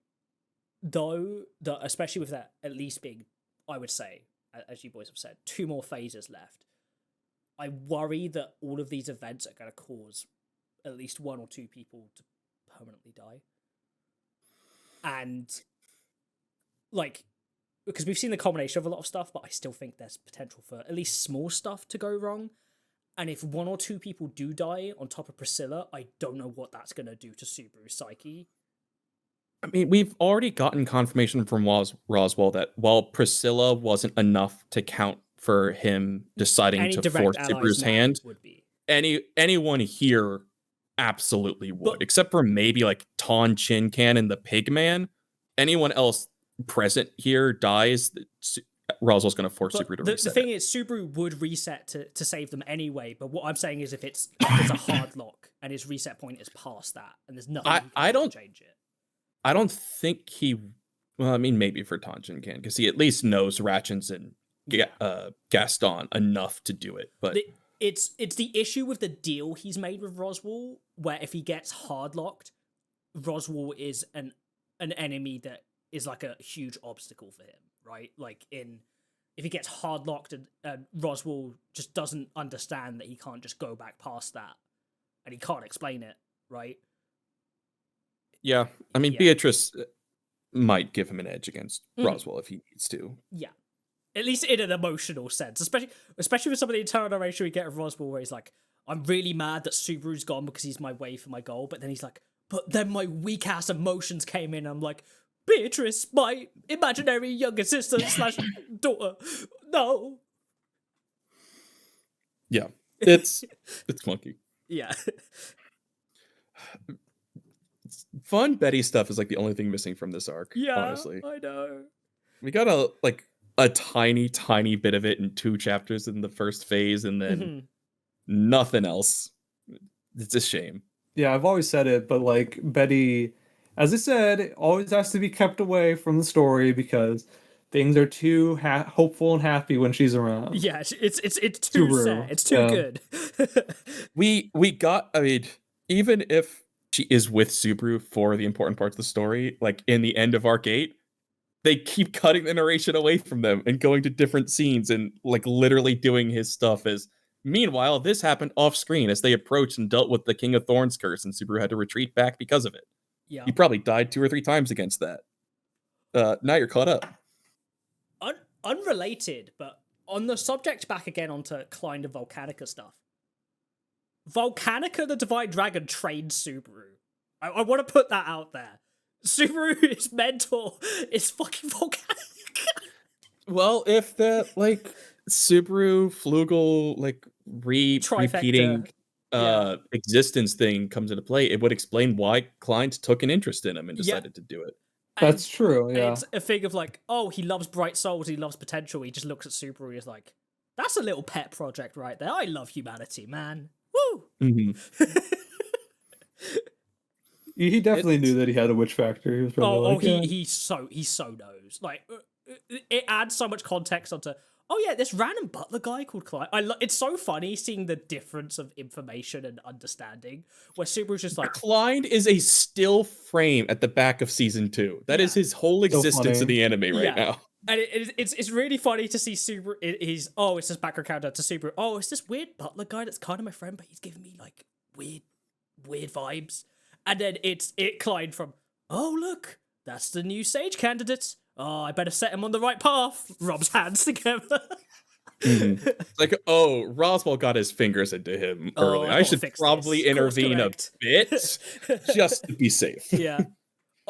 though that especially with that at least being, I would say, as you boys have said, 2 more phases left. I worry that all of these events are going to cause at least 1 or 2 people to permanently die. And like, because we've seen the combination of a lot of stuff, but I still think there's potential for at least small stuff to go wrong. And if 1 or 2 people do die on top of Priscilla, I don't know what that's going to do to Subaru's psyche. I mean, we've already gotten confirmation from Roswell that while Priscilla wasn't enough to count for him deciding to force Subaru's hand, would be. anyone here absolutely would, except for maybe like Ton Chin Can and the Pigman. Anyone else present here dies, Roswell's going to force Subaru to reset. The thing is, Subaru would reset to save them anyway. But what I'm saying is, if it's a hard lock and his reset point is past that, and there's nothing I don't change it. I don't think he. Well, I mean, maybe for Ton Chin Can because he at least knows Ratchins and Gaston enough to do it. But it's the issue with the deal he's made with Roswell, where if he gets hard locked, Roswell is an enemy that is like a huge obstacle for him, right? Like if he gets hard locked and Roswell just doesn't understand that he can't just go back past that, and he can't explain it, right? Yeah, I mean, Beatrice might give him an edge against Roswell if he needs to. Yeah. At least in an emotional sense, especially with some of the internal narration we get of Roswell, where he's like, "I'm really mad that Subaru's gone because he's my way for my goal," but then he's like, "But then my weak ass emotions came in." I'm like, "Beatrice, my imaginary younger sister / daughter, no." Yeah, it's funky. Yeah. Fun Betty stuff is like the only thing missing from this arc. Yeah, honestly, I know. We got a tiny bit of it in 2 chapters in the first phase, and then nothing else. It's a shame. Yeah, I've always said it, but like Betty, as I said, always has to be kept away from the story because things are too hopeful and happy when she's around. Yeah, it's too Subaru. sad. It's too good. we got. I mean, even if she is with Subaru for the important parts of the story, like in the end of Arc 8, they keep cutting the narration away from them and going to different scenes and like literally doing his stuff as Meanwhile, this happened off screen as they approached and dealt with the King of Thorns curse, and Subaru had to retreat back because of it. Yeah. He probably died 2 or 3 times against that. Now you're caught up. Unrelated, but on the subject back again onto Klein and Volcanica stuff. Volcanica, the Divine Dragon, trained Subaru. I want to put that out there. Subaru's mentor is fucking Volcanica. Well, if the Subaru Flugel repeating existence thing comes into play, it would explain why Klein took an interest in him and decided to do it. That's true, yeah. It's a thing of like, oh, he loves bright souls, he loves potential. He just looks at Subaru as like, that's a little pet project right there. I love humanity, man. Woo! Mm-hmm. He definitely knew that he had a witch factor. He was probably he so knows. Like, it adds so much context onto. Oh yeah, this random butler guy called Klein. It's so funny seeing the difference of information and understanding. Where Subaru's just like, Klein is a still frame at the back of season 2. That is his whole existence in the anime right now. And it's really funny to see Subaru. It's this background character to Subaru. Oh, it's this weird butler guy that's kind of my friend, but he's giving me like weird vibes. And then it's Klein from, oh look, that's the new sage candidate. Oh, I better set him on the right path. Rubs hands together. Mm-hmm. It's like, oh, Roswell got his fingers into him early. I should probably intervene a bit just to be safe. Yeah.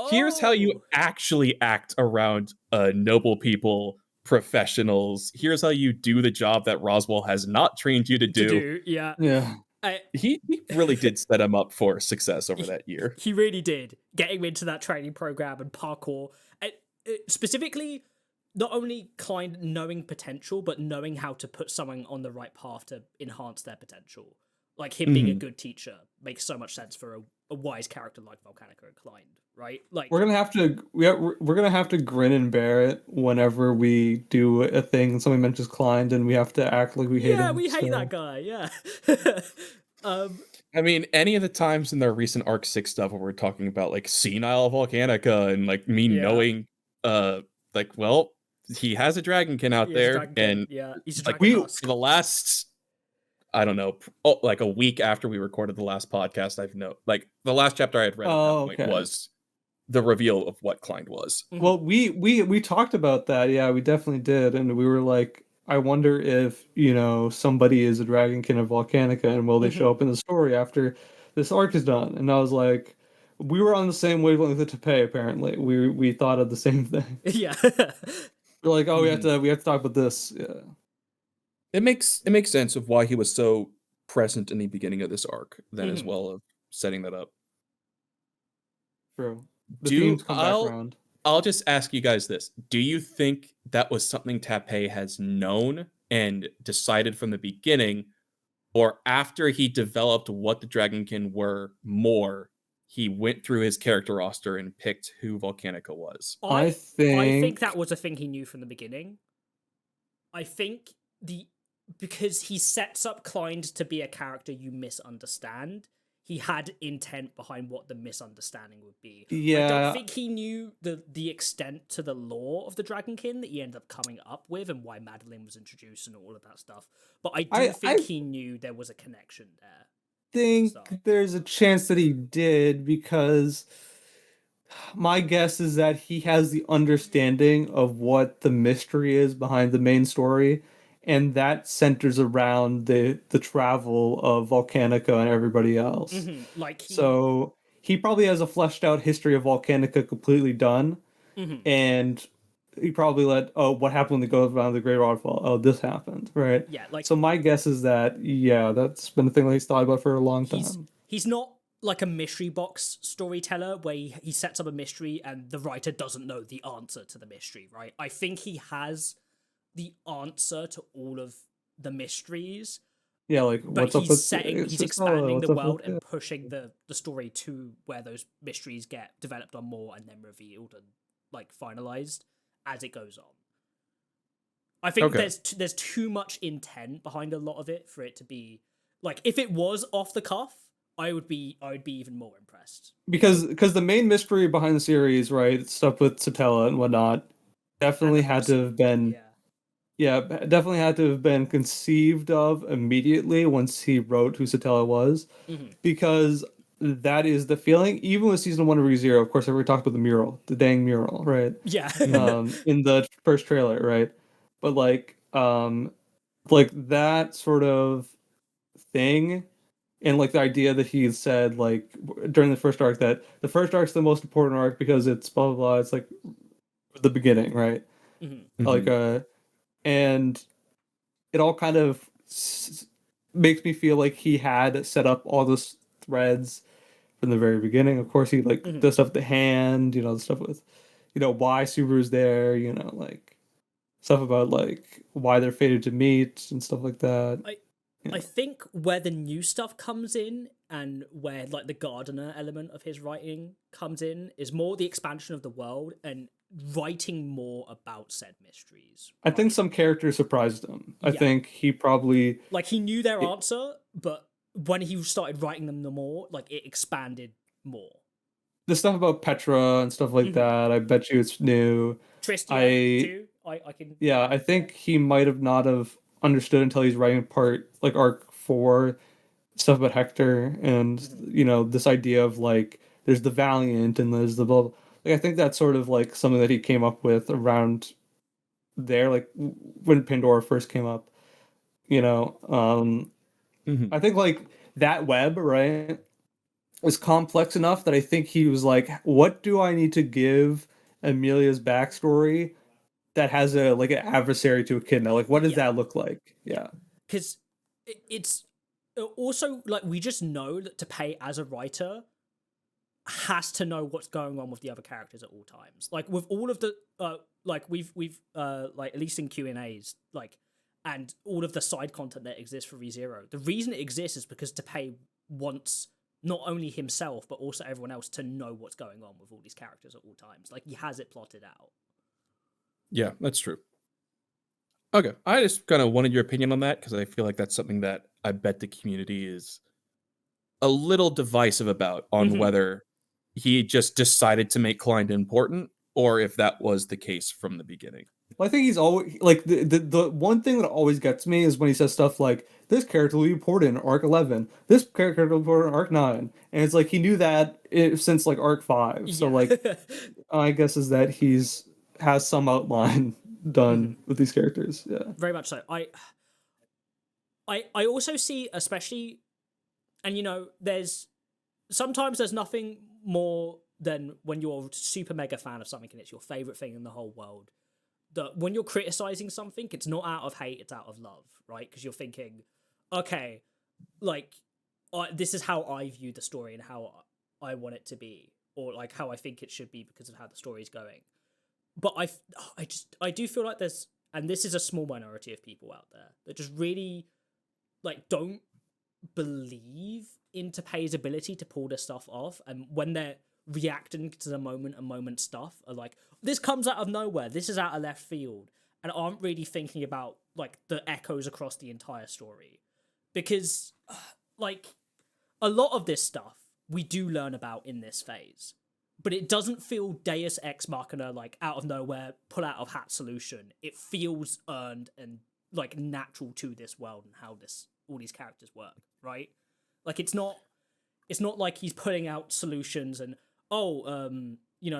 Here's how you actually act around noble people, professionals. Here's how you do the job that Roswell has not trained you to do. Yeah. He really did set him up for success over that year. He really did. Getting him into that training program and parkour. Specifically, not only Klein knowing potential, but knowing how to put someone on the right path to enhance their potential. Like him being a good teacher makes so much sense for a wise character like Volcanica and Klein, right? Like we're gonna have to grin and bear it whenever we do a thing and somebody mentions Klein, and we have to act like we hate him. Yeah, we hate that guy. Yeah. I mean, any of the times in their recent Arc 6 stuff where we're talking about like senile Volcanica and like me knowing, well, he has a dragonkin out there, and he's a like dragon for the last, I don't know, like a week after we recorded the last podcast, the last chapter I had read at that point was the reveal of what Klein was. Well, we talked about that. Yeah, we definitely did, and we were like, I wonder if somebody is a dragonkin of Volcanica, and will they show up in the story after this arc is done? And I was like, we were on the same wavelength with Tepe. Apparently, we thought of the same thing. Yeah, we're like, oh, we have to talk about this. Yeah, it makes sense of why he was so present in the beginning of this arc, then as well of setting that up. True. The themes come back around. I'll just ask you guys this. Do you think that was something Tepe has known and decided from the beginning, or after he developed what the Dragonkin were more, he went through his character roster and picked who Volcanica was? I think that was a thing he knew from the beginning. I think because he sets up Klein to be a character you misunderstand, he had intent behind what the misunderstanding would be. Yeah. I don't think he knew the extent to the lore of the Dragonkin that he ended up coming up with and why Madeline was introduced and all of that stuff. But I think he knew there was a connection there. There's a chance that he did, because my guess is that he has the understanding of what the mystery is behind the main story, and that centers around the travel of Volcanica and everybody else. So he probably has a fleshed out history of Volcanica completely done, and he probably what happened when they go around the Great Waterfall? Oh, this happened, right? Yeah. So my guess is that that's been a thing that he's thought about for a long time. He's not like a mystery box storyteller where he sets up a mystery and the writer doesn't know the answer to the mystery, right? I think he has the answer to all of the mysteries. Yeah, like but what's up with he's expanding the world and pushing the story to where those mysteries get developed on more and then revealed and like finalized as it goes on. I think there's too much intent behind a lot of it for it to be like, if it was off the cuff, I would be even more impressed. Because the main mystery behind the series, right, stuff with Satella and whatnot, definitely had to have been Yeah, definitely had to have been conceived of immediately once he wrote who Satella was, Hmm. because that is the feeling. Even with season one of ReZero, of course, I already talked about the mural, the dang mural, right? Yeah. In the first trailer, right? But like that sort of thing, and like the idea that he said like during the first arc that the first arc's the most important arc because it's blah blah blah. It's like the beginning, right? Hmm. Like Mhm. and it all kind of makes me feel like he had set up all those threads from the very beginning. Of course, he like Hmm. the stuff with the hand, the stuff with, why Subaru's there, like stuff about like why they're fated to meet and stuff like that. I You I know, think where the new stuff comes in and where like the gardener element of his writing comes in is more the expansion of the world and writing more about said mysteries, I think right? some characters surprised him. I Yeah. think he probably Like he knew their it, answer, but when he started writing them the more, like it expanded more. the stuff about Petra and stuff like Hmm. that. I bet you it's new. Tristia I too. I can Yeah, I yeah. think he might have not have understood until he's writing part like arc four stuff about Hector and Hmm. this idea of like there's the Valiant and there's the blah, blah. Like I think that's sort of like something that he came up with around there, like when Pandora first came up. You know, Mhm. I think like that web, right, was complex enough that I think he was like, what do I need to give Emilia's backstory that has a like an adversary to Echidna? Like, what does Yeah. that look like? Yeah. Yeah. Because it's also like we just know that to pay as a writer has to know what's going on with the other characters at all times. Like with all of the like we've like at least in Q&As like and all of the side content that exists for ReZero. The reason it exists is because to pay wants not only himself but also everyone else to know what's going on with all these characters at all times. Like he has it plotted out. Yeah, that's true. Okay, I just kind of wanted your opinion on that because I feel like that's something that I bet the community is a little divisive about on Mm-hmm. whether he just decided to make Klein important or if that was the case from the beginning. Well, I think he's always like the one thing that always gets me is when he says stuff like this character will be important in arc 11, this character will be important in arc 9, and it's like he knew that since like arc 5. So Yeah. like I guess is that he's has some outline Mm-hmm. done with these characters. Yeah. Very much so. I also see especially and there's sometimes there's nothing more than when you're a super mega fan of something and it's your favorite thing in the whole world. That when you're criticizing something, it's not out of hate, it's out of love, right? Because you're thinking, okay, like this is how I view the story and how I want it to be, or like how I think it should be because of how the story is going. But I do feel like there's, and this is a small minority of people out there that just really like don't believe in Tapei's ability to pull this stuff off, and when they're reacting to the moment and moment stuff are like, this comes out of nowhere, this is out of left field, and aren't really thinking about like the echoes across the entire story. Because like a lot of this stuff we do learn about in this phase, but it doesn't feel Deus Ex Machina, like out of nowhere, pull out of hat solution. It feels earned and like natural to this world and how this all these characters work, right? Like it's not like he's putting out solutions and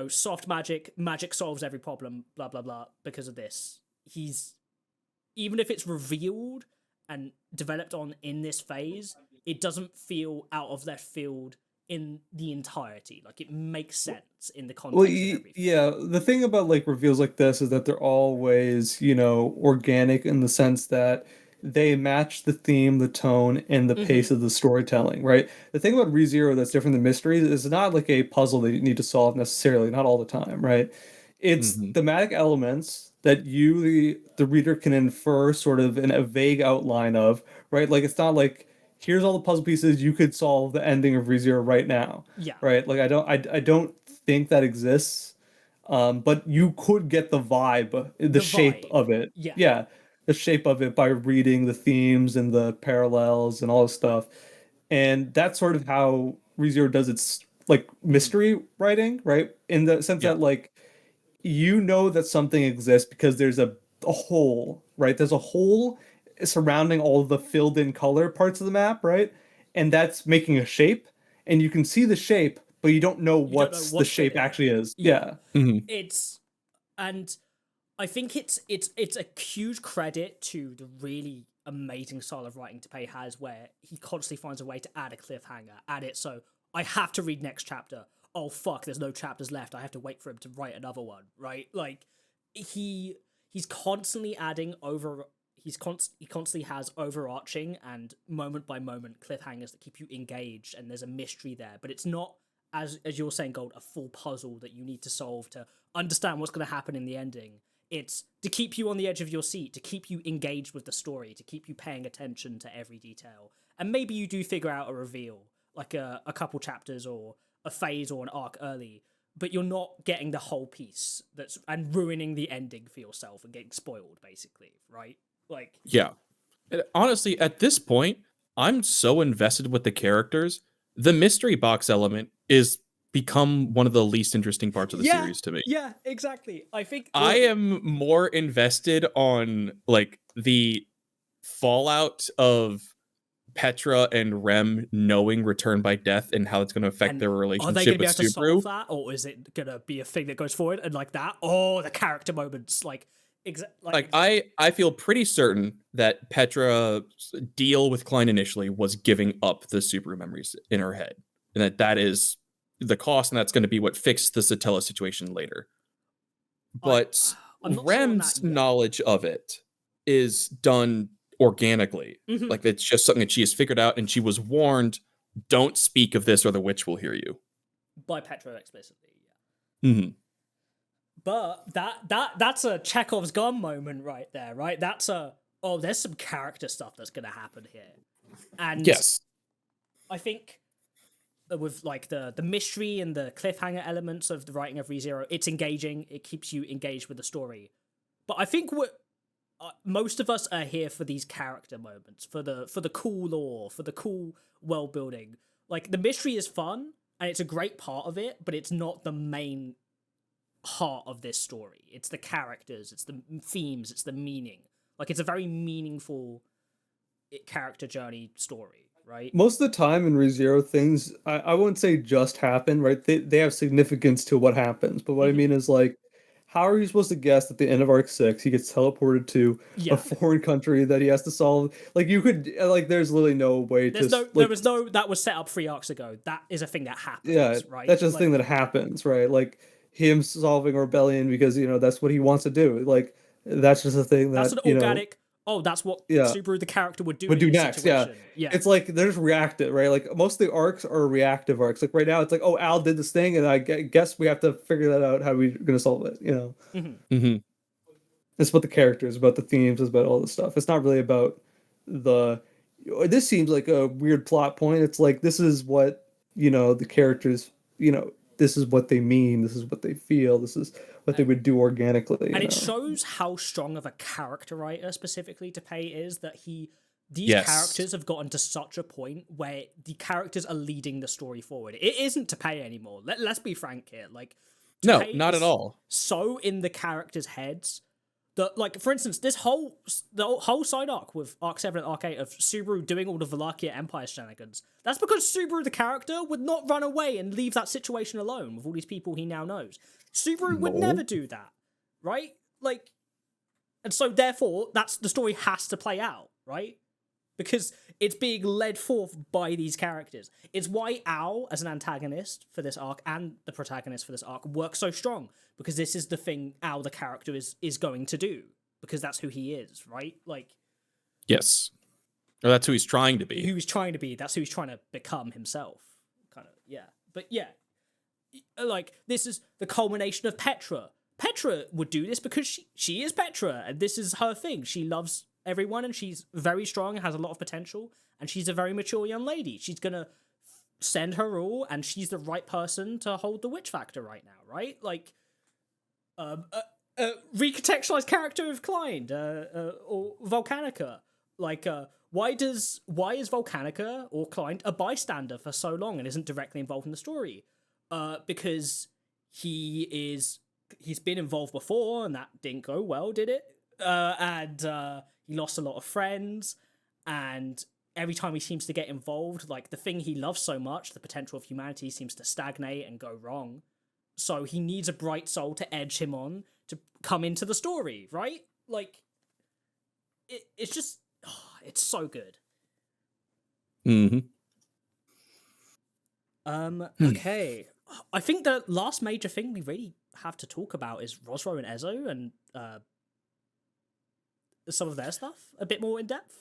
soft magic solves every problem, blah blah blah because of this. He's even if it's revealed and developed on in this phase, it doesn't feel out of left field in the entirety. Like it makes sense in the Well, context of everything. yeah, the thing about like reveals like this is that they're always, organic in the sense that they match the theme, the tone, and the pace Mm-hmm. of the storytelling, right? The thing about ReZero that's different than Mysteries is it's not like a puzzle that you need to solve necessarily, not all the time, right? It's Mhm. thematic elements that you, the reader, can infer sort of in a vague outline of, right? Like it's not like here's all the puzzle pieces you could solve the ending of ReZero right now, Yeah, right? Like I don't think that exists. But you could get the vibe, the the shape vibe. of it. Yeah, Yeah, the shape of it by reading the themes and the parallels and all this stuff. And that's sort of how ReZero does its like mm-hmm. mystery writing, right? In the sense Yeah. that like you know that something exists because there's a hole right? There's a hole surrounding all of the filled in color parts of the map, right? And that's making a shape, and you can see the shape, but you don't know You don't know what's the what's shape fitting. actually is. Yeah. Yeah. Mhm. It's and I think it's a huge credit to the really amazing style of writing Pei has, where he constantly finds a way to add a cliffhanger, add it so I have to read next chapter. Oh fuck, there's no chapters left. I have to wait for him to write another one, right? Like he's constantly adding over. He constantly has overarching and moment by moment cliffhangers that keep you engaged, and there's a mystery there. But it's not, as you're saying, Gold, a full puzzle that you need to solve to understand what's going to happen in the ending. It's to keep you on the edge of your seat, to keep you engaged with the story, to keep you paying attention to every detail. And maybe you do figure out a reveal, like a couple chapters or a phase or an arc early, but you're not getting the whole piece and ruining the ending for yourself and getting spoiled, basically, right? Like, Yeah. And honestly, at this point, I'm so invested with the characters. The mystery box element is become one of the least interesting parts of the series to me. Yeah, exactly. I think I am more invested on like the fallout of Petra and Rem knowing Return by Death and how it's going to affect their are they going relationship to be with able to solve Subaru. that, or is it going to be a thing that goes forward and like that? Oh, the character moments, I feel pretty certain that Petra's deal with Klein initially was giving up the Subaru memories in her head, and that is the cost, and that's going to be what fixed the Satella situation later. But I'm not sure on that Rem's yet. knowledge of it is done organically. Mhm. Like it's just something that she has figured out, and she was warned, "Don't speak of this, or the witch will hear you." By Petra explicitly, yeah. Mm-hmm. But that's a Chekhov's gun moment right there, right? That's there's some character stuff that's going to happen here, and Yes. I think with like the mystery and the cliffhanger elements of the writing of ReZero, it's engaging. It keeps you engaged with the story. But I think what most of us are here for these character moments, for the cool lore, for the cool world building. Like the mystery is fun and it's a great part of it, but it's not the main heart of this story. It's the characters, it's the themes, it's the meaning. Like it's a very meaningful character journey story, right? Most of the time in ReZero, things I wouldn't say just happen, right? They have significance to what happens. But what I mean is like, how are you supposed to guess at the end of Arc 6 he gets teleported to Yeah. a foreign country that he has to solve? Like you could like there's literally no way There's to no like there was no that was set up 3 arcs ago. That is a thing that happens, yeah, right? that's just a Like, thing that happens, right? Like him solving a rebellion because that's what he wants to do. Like that's just a thing that's that an organic that's what yeah Subaru the character would do would in do this next. Yeah, situation. Yeah. it's like there's reactive, right? Like most of the arcs are reactive arcs. Like right now, it's like oh Al did this thing, and I guess we have to figure that out. How we're gonna solve it? Mm-hmm. It's about the characters, about the themes, it's about all this stuff. It's not really about the. This seems like a weird plot point. It's like this is what the characters. This is what they mean. This is what they feel. This is what they would do organically. And it shows how strong of a character writer specifically Pei is, that these Yes. characters have gotten to such a point where the characters are leading the story forward. It isn't Pei anymore. Let's be frank here. Like, No, Pei not is at all. So in the characters' heads that, like, for instance, the whole side arc with Arc 7 and Arc 8 of Subaru doing all the Valakia Empire shenanigans, that's because Subaru the character would not run away and leave that situation alone with all these people he now knows. Subaru would No. never do that, right? Like, and so therefore, that's the story has to play out, right? Because it's being led forth by these characters. It's why Al, as an antagonist for this arc, and the protagonist for this arc, work so strong. Because this is the thing Al, the character, is going to do. Because that's who he is, right? Like, Yes. Or that's who he's trying to be. who he's trying to be. That's who he's trying to become himself. Kind of, yeah. But yeah, like, this is the culmination of Petra. Petra would do this because she is Petra, and this is her thing. She loves everyone, and she's very strong, has a lot of potential, and she's a very mature young lady. She's gonna send her all, and she's the right person to hold the witch factor right now, right? Like, recontextualized character of Klein, or Volcanica. Like, why is Volcanica or Klein a bystander for so long and isn't directly involved in the story? Because he's been involved before, and that didn't go well, did it? and he lost a lot of friends, and every time he seems to get involved, like the thing he loves so much, the potential of humanity, seems to stagnate and go wrong. So he needs a bright soul to edge him on to come into the story, right? Like, it's just, it's so good. Mm-hmm. Okay. I think the last major thing we really have to talk about is Rosro and Ezo and some of their stuff a bit more in depth.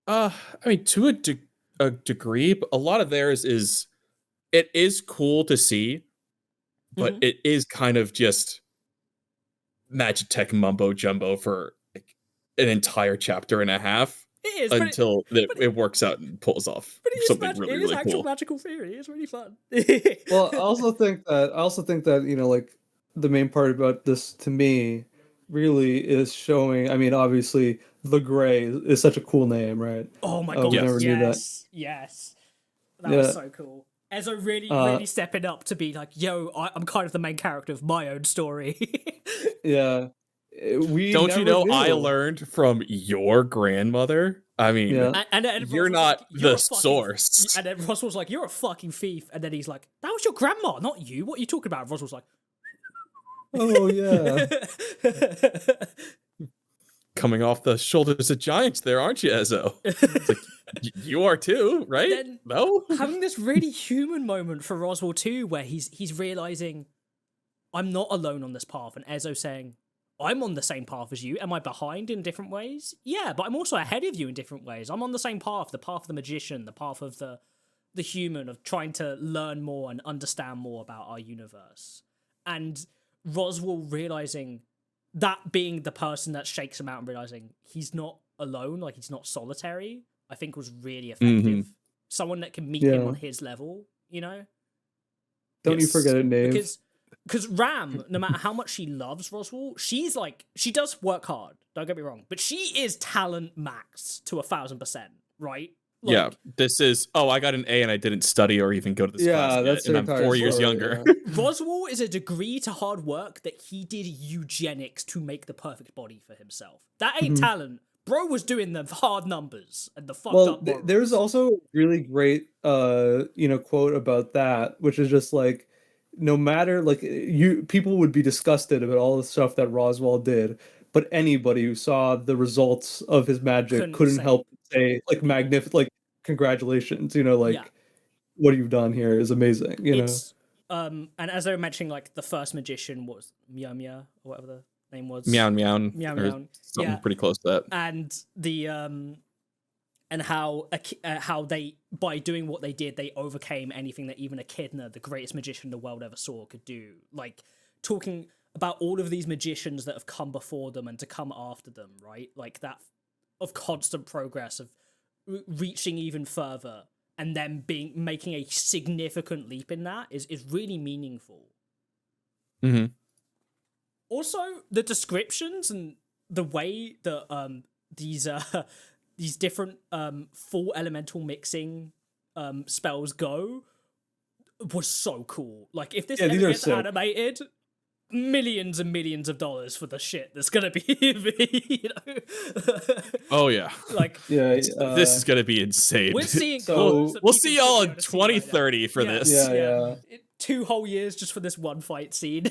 I mean, to a degree, but a lot of theirs is, it is cool to see, but it is kind of just Magitech mumbo jumbo for like an entire chapter and a half. It is until it works out and pulls off something really, it is really actual cool. magical theory. It's really fun. Well, I also think that, you know, like the main part about this to me really is showing. I mean, obviously, the Gray is such a cool name, right? Oh my We god! never knew that. Yes, that was so cool. Ezo really stepping up to be like, yo, I'm kind of the main character of my own story. Yeah. We Don't you know never I knew. learned from your grandmother? I mean, Yeah. and you're Ross was not like, "You're the a fucking-" source. And then Ross was like, "You're a fucking thief." And then he's like, "That was your grandma, not you. What are you talking about?" And Ross was like, Oh yeah. Coming off the shoulders of giants there, aren't you, Ezo? It's like, you are too, right? Then No? having this really human moment for Roswell too, where he's realizing, I'm not alone on this path, and Ezo saying, I'm on the same path as you. Am I behind in different ways? Yeah, but I'm also ahead of you in different ways. I'm on the same path, the path of the magician, the path of the human, of trying to learn more and understand more about our universe. And Roswell realizing that, being the person that shakes him out and realizing he's not alone, like he's not solitary, I think was really effective. Someone that can meet him on his level, you know? Don't you forget it, Nave. Because Ram, no matter how much she loves Roswell, she's like, she does work hard, don't get me wrong, but she is talent max to 1,000%, right? Like, yeah, this is, I got an A and I didn't study or even go to this class yet, that's and I'm 4 years younger. Yeah. Roswell is a degree to hard work that he did eugenics to make the perfect body for himself. That ain't talent. Bro was doing the hard numbers and the fucked up morals. There's also a really great quote about that, which is just like, no matter, like, people would be disgusted about all the stuff that Roswell did, but anybody who saw the results of his magic couldn't help but say, like, magnificent, like, congratulations, what you've done here is amazing, It's, and as they were mentioning, like, the first magician was Meow Meow, or whatever the name was. Meow. Something pretty close to that. And the and how they, by doing what they did, they overcame anything that even Echidna, the greatest magician the world ever saw, could do. Like, talking about all of these magicians that have come before them and to come after them, right? Like, that of constant progress, of reaching even further, and then making a significant leap in that is really meaningful. Also, the descriptions and the way that these different full elemental mixing spells go was so cool. Like, if this ever gets animated, millions and millions of dollars for the shit that's gonna be Oh yeah. Like, this is gonna be insane. We're seeing we'll see y'all in 2030 for this. Yeah. 2 whole years just for this one fight scene.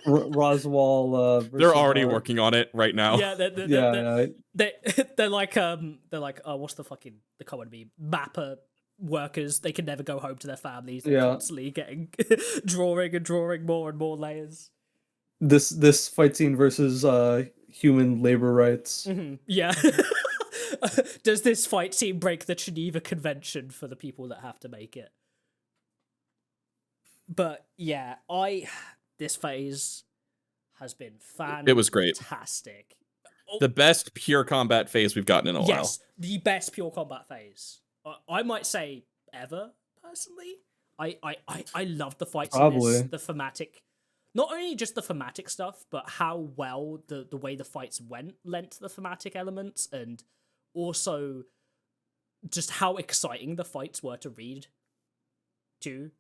Roswell. They're already working on it right now. Yeah, they're like, what's the common meme? Mapper workers. They can never go home to their families. They're constantly getting drawing more and more layers. This fight scene versus human labor rights. Yeah. Does this fight scene break the Geneva Convention for the people that have to make it? But yeah, this phase has been fantastic. It was great. The best pure combat phase we've gotten in a while. Yes, the best pure combat phase. I might say ever, personally. I loved the fights in this, the thematic. Not only just the thematic stuff, but how well the way the fights lent to the thematic elements, and also just how exciting the fights were to read, too.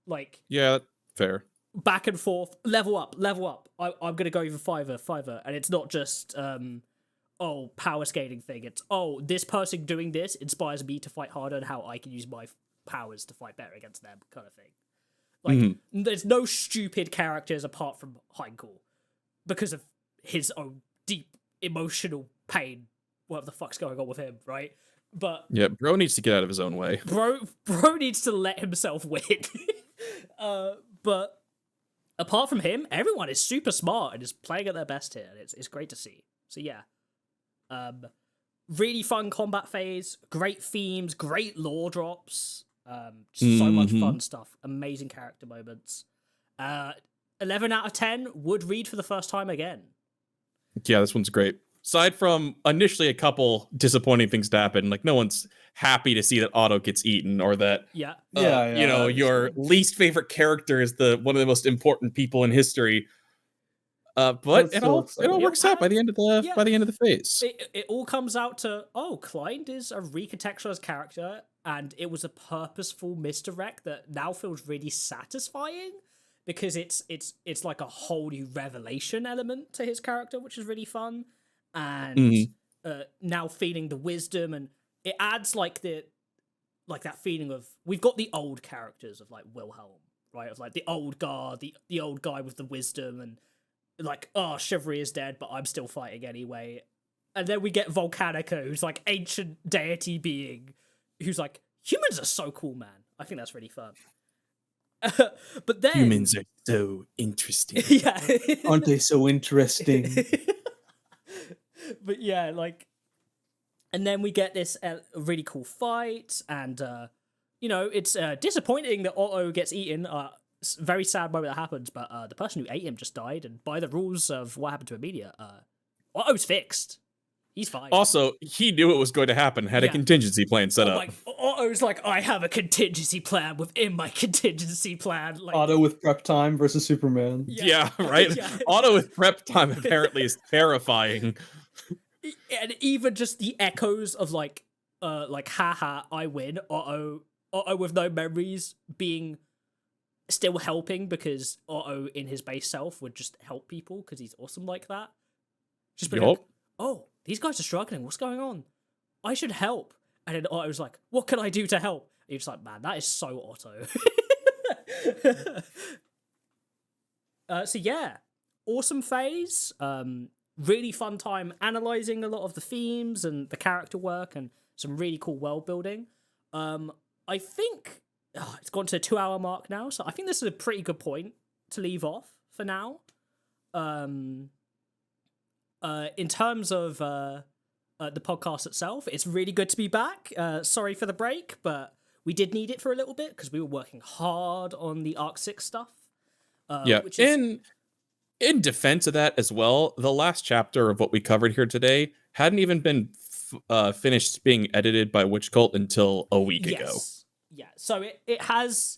Like, yeah, fair. back and forth, level up. I'm gonna go even farther, and it's not just power scaling thing. It's this person doing this inspires me to fight harder, and how I can use my powers to fight better against them, kind of thing. Like there's no stupid characters apart from Hainkel because of his own deep emotional pain. Whatever the fuck's going on with him, right? But yeah, bro needs to get out of his own way. Bro needs to let himself win. But apart from him, everyone is super smart and is playing at their best here. It's great to see. So yeah, really fun combat phase, great themes, great lore drops, so much fun stuff, amazing character moments. 11 out of 10 would read for the first time again. Yeah, this one's great. Aside from initially a couple disappointing things to happen, like no one's happy to see that Otto gets eaten, or that your least favorite character is one of the most important people in history. But it all works out by the end of the phase. It all comes out to Klein is a recontextualized character, and it was a purposeful misdirect that now feels really satisfying because it's like a whole new revelation element to his character, which is really fun. And now feeling the wisdom, and it adds like that feeling of we've got the old characters of like Wilhelm, right? Of like the old guard, the old guy with the wisdom, and like chivalry is dead, but I'm still fighting anyway. And then we get Volcanica, who's like ancient deity being, who's like humans are so cool, man. I think that's really fun. But then humans are so interesting. Yeah, aren't they so interesting? But yeah, like, and then we get this really cool fight, and it's disappointing that Otto gets eaten. Very sad moment that happens, but the person who ate him just died, and by the rules of what happened to Emilia, Otto's fixed. He's fine. Also, he knew it was going to happen, had a contingency plan set up. Like, Otto's like, I have a contingency plan within my contingency plan. Like, Otto with prep time versus Superman. Yeah, right? Yeah. Otto with prep time apparently is terrifying. And even just the echoes of like haha, I win, Otto with no memories being still helping because Otto in his base self would just help people because he's awesome like that. Just be like, these guys are struggling. What's going on? I should help. And then Otto's like, what can I do to help? And you're just like, man, that is so Otto. So yeah, awesome phase. Really fun time analyzing a lot of the themes and the character work and some really cool world building. I think it's gone to the 2-hour mark now, so I think this is a pretty good point to leave off for now. In terms of the podcast itself, it's really good to be back. Sorry for the break, but we did need it for a little bit because we were working hard on the Arc 6 stuff. Which is... In defense of that as well, the last chapter of what we covered here today hadn't even been finished being edited by Witch Cult until a week ago. Yeah, so it has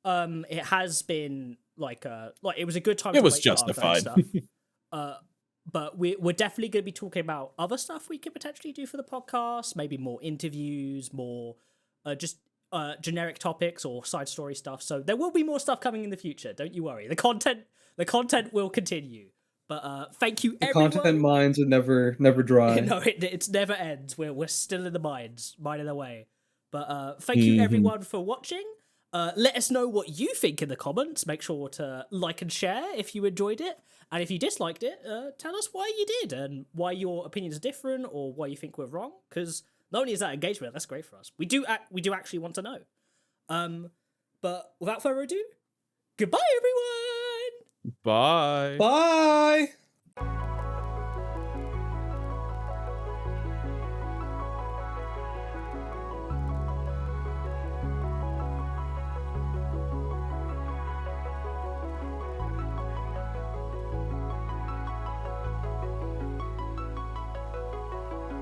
been like it was a good time. It was justified. Stuff. But we're definitely going to be talking about other stuff we could potentially do for the podcast. Maybe more interviews, more just generic topics or side story stuff. So there will be more stuff coming in the future. Don't you worry. The content will continue. But thank you, everyone. The content mines are never dry. No, it's never ends. We're still in the mines, mining away. But thank you, everyone, for watching. Let us know what you think in the comments. Make sure to like and share if you enjoyed it. And if you disliked it, tell us why you did and why your opinions are different or why you think we're wrong. Because not only is that engagement, that's great for us. We do actually want to know. But without further ado, goodbye, everyone. Bye. Bye.